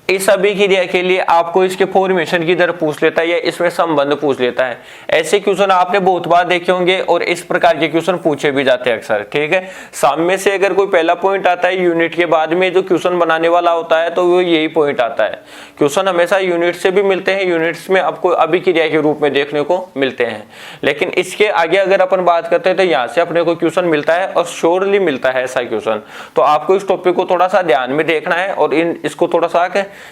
इस अभिक्रिया के लिए आपको इसके फॉर्मेशन की दर पूछ लेता है या इसमें संबंध पूछ लेता है। ऐसे क्वेश्चन आपने बहुत बार देखे होंगे और इस प्रकार के क्वेश्चन पूछे भी जाते हैं अक्सर। ठीक है, सामने से अगर कोई पहला पॉइंट आता है यूनिट के बाद में जो क्वेश्चन बनाने वाला होता है तो वो यही पॉइंट आता है। क्वेश्चन हमेशा यूनिट से भी मिलते हैं, यूनिट्स में आपको अभिक्रिया के रूप में देखने को मिलते हैं। लेकिन इसके आगे अगर अपन बात करते हैं तो यहाँ से अपने को क्वेश्चन मिलता है और श्योरली मिलता है ऐसा क्वेश्चन। तो आपको इस टॉपिक को थोड़ा सा ध्यान में देखना है और इसको थोड़ा सा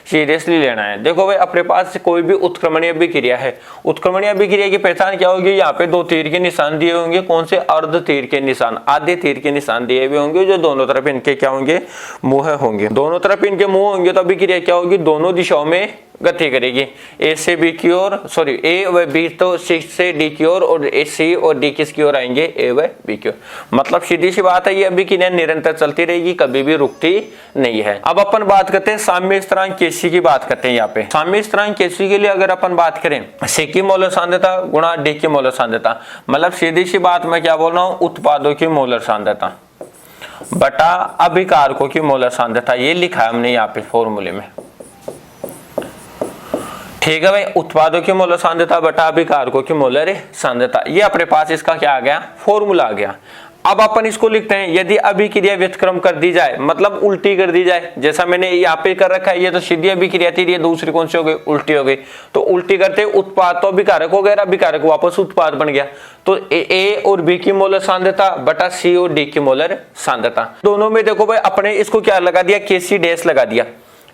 सीरियसली लेना है। देखो भाई, अपने पास कोई भी उत्क्रमणीय अभिक्रिया है, उत्क्रमणीय अभिक्रिया की पहचान क्या होगी, यहाँ पे 2 तीर के निशान दिए होंगे। कौन से, अर्ध तीर के निशान, आधे तीर के निशान दिए हुए होंगे जो दोनों तरफ इनके क्या होंगे, मुंह होंगे। दोनों तरफ इनके मुंह होंगे तो अभिक्रिया क्या होगी, दोनों दिशाओं में गति करेगी। ए से बी की ओर, सॉरी ए व बी तो सी से डी की ओर और सी और डी किसकी ओर आएंगे, ए व बी की ओर। मतलब सीधी सी बात है, ये अभिक्रिया निरंतर चलती रहेगी, कभी भी रुकती नहीं है। अब अपन बात करते हैं साम्य स्थिरांक Kc की बात करते हैं। यहाँ पे साम्य स्थिरांक Kc के लिए अगर अपन बात करें, C की मोलर सांद्रता गुणा D की मोलर सांद्रता, मतलब सीधी सी बात मैं क्या बोल रहा हूँ, उत्पादों की मोलर सांद्रता बटा अभिकारकों की मोलर सांद्रता। ये लिखा है हमने यहाँ पे फॉर्मूले में। ठीक है भाई, उत्पादों की मोलर सांद्रता बटा अभिकारकों की मोलर सांद्रता, ये अपने पास इसका क्या आ गया, फॉर्मूला आ गया। अब अपन इसको लिखते हैं, यदि अभिक्रिया व्यतिक्रम कर दी जाए, मतलब उल्टी कर दी जाए, जैसा मैंने यहाँ पे कर रखा है, ये तो सीधी अभिक्रिया थी, ये दूसरी कौन सी हो गई, उल्टी हो गई। तो उल्टी करते उत्पाद तो अभिकारक हो गया, अभिकारक वापस उत्पाद बन गया। तो ए और बी की मोलर सांद्रता बटा सी और डी की मोलर सांद्रता, दोनों में देखो भाई अपने इसको क्या लगा दिया, Kc डैश लगा दिया।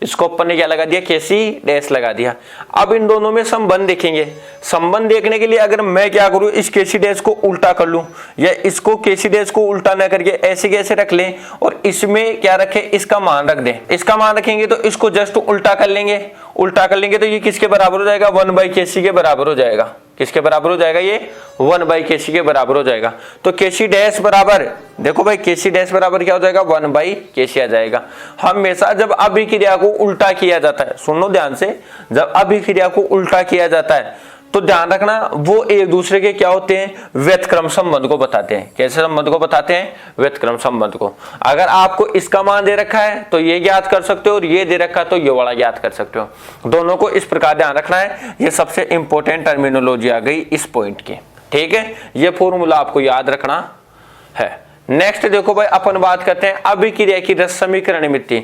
इसको अपन ने क्या लगा दिया, Kc डैश लगा दिया। अब इन दोनों में संबंध देखेंगे। संबंध देखने के लिए अगर मैं क्या करूं, इस Kc डैश को उल्टा कर लूं या इसको Kc डैश को उल्टा न करके ऐसे कैसे रख लें और इसमें क्या रखें, इसका मान रख दें। इसका मान रखेंगे तो इसको जस्ट उल्टा कर लेंगे। उल्टा कर लेंगे तो ये किसके बराबर हो जाएगा, 1/Kc के बराबर हो जाएगा। किसके बराबर हो जाएगा, ये 1/Kc के बराबर हो जाएगा। तो Kc डैश बराबर, देखो भाई Kc डैश बराबर क्या हो जाएगा, 1/Kc आ जाएगा। हमेशा जब अभिक्रिया को उल्टा किया जाता है, सुनो ध्यान से, जब अभिक्रिया को उल्टा किया जाता है तो ध्यान रखना वो एक दूसरे के क्या होते हैं, व्यतिक्रम संबंध को बताते हैं। कैसे संबंध को बताते हैं, व्यतिक्रम संबंध को। अगर आपको इसका मान दे रखा है तो ये ज्ञात कर सकते हो और ये दे रखा है तो ये वाला ज्ञात कर सकते हो। दोनों को इस प्रकार ध्यान रखना है। ये सबसे इंपॉर्टेंट टर्मिनोलॉजी आ गई इस पॉइंट की। ठीक है, ये फॉर्मूला आपको याद रखना है। नेक्स्ट देखो भाई, अपन बात करते हैं अभिक्रिया की रस समीकरण मिति।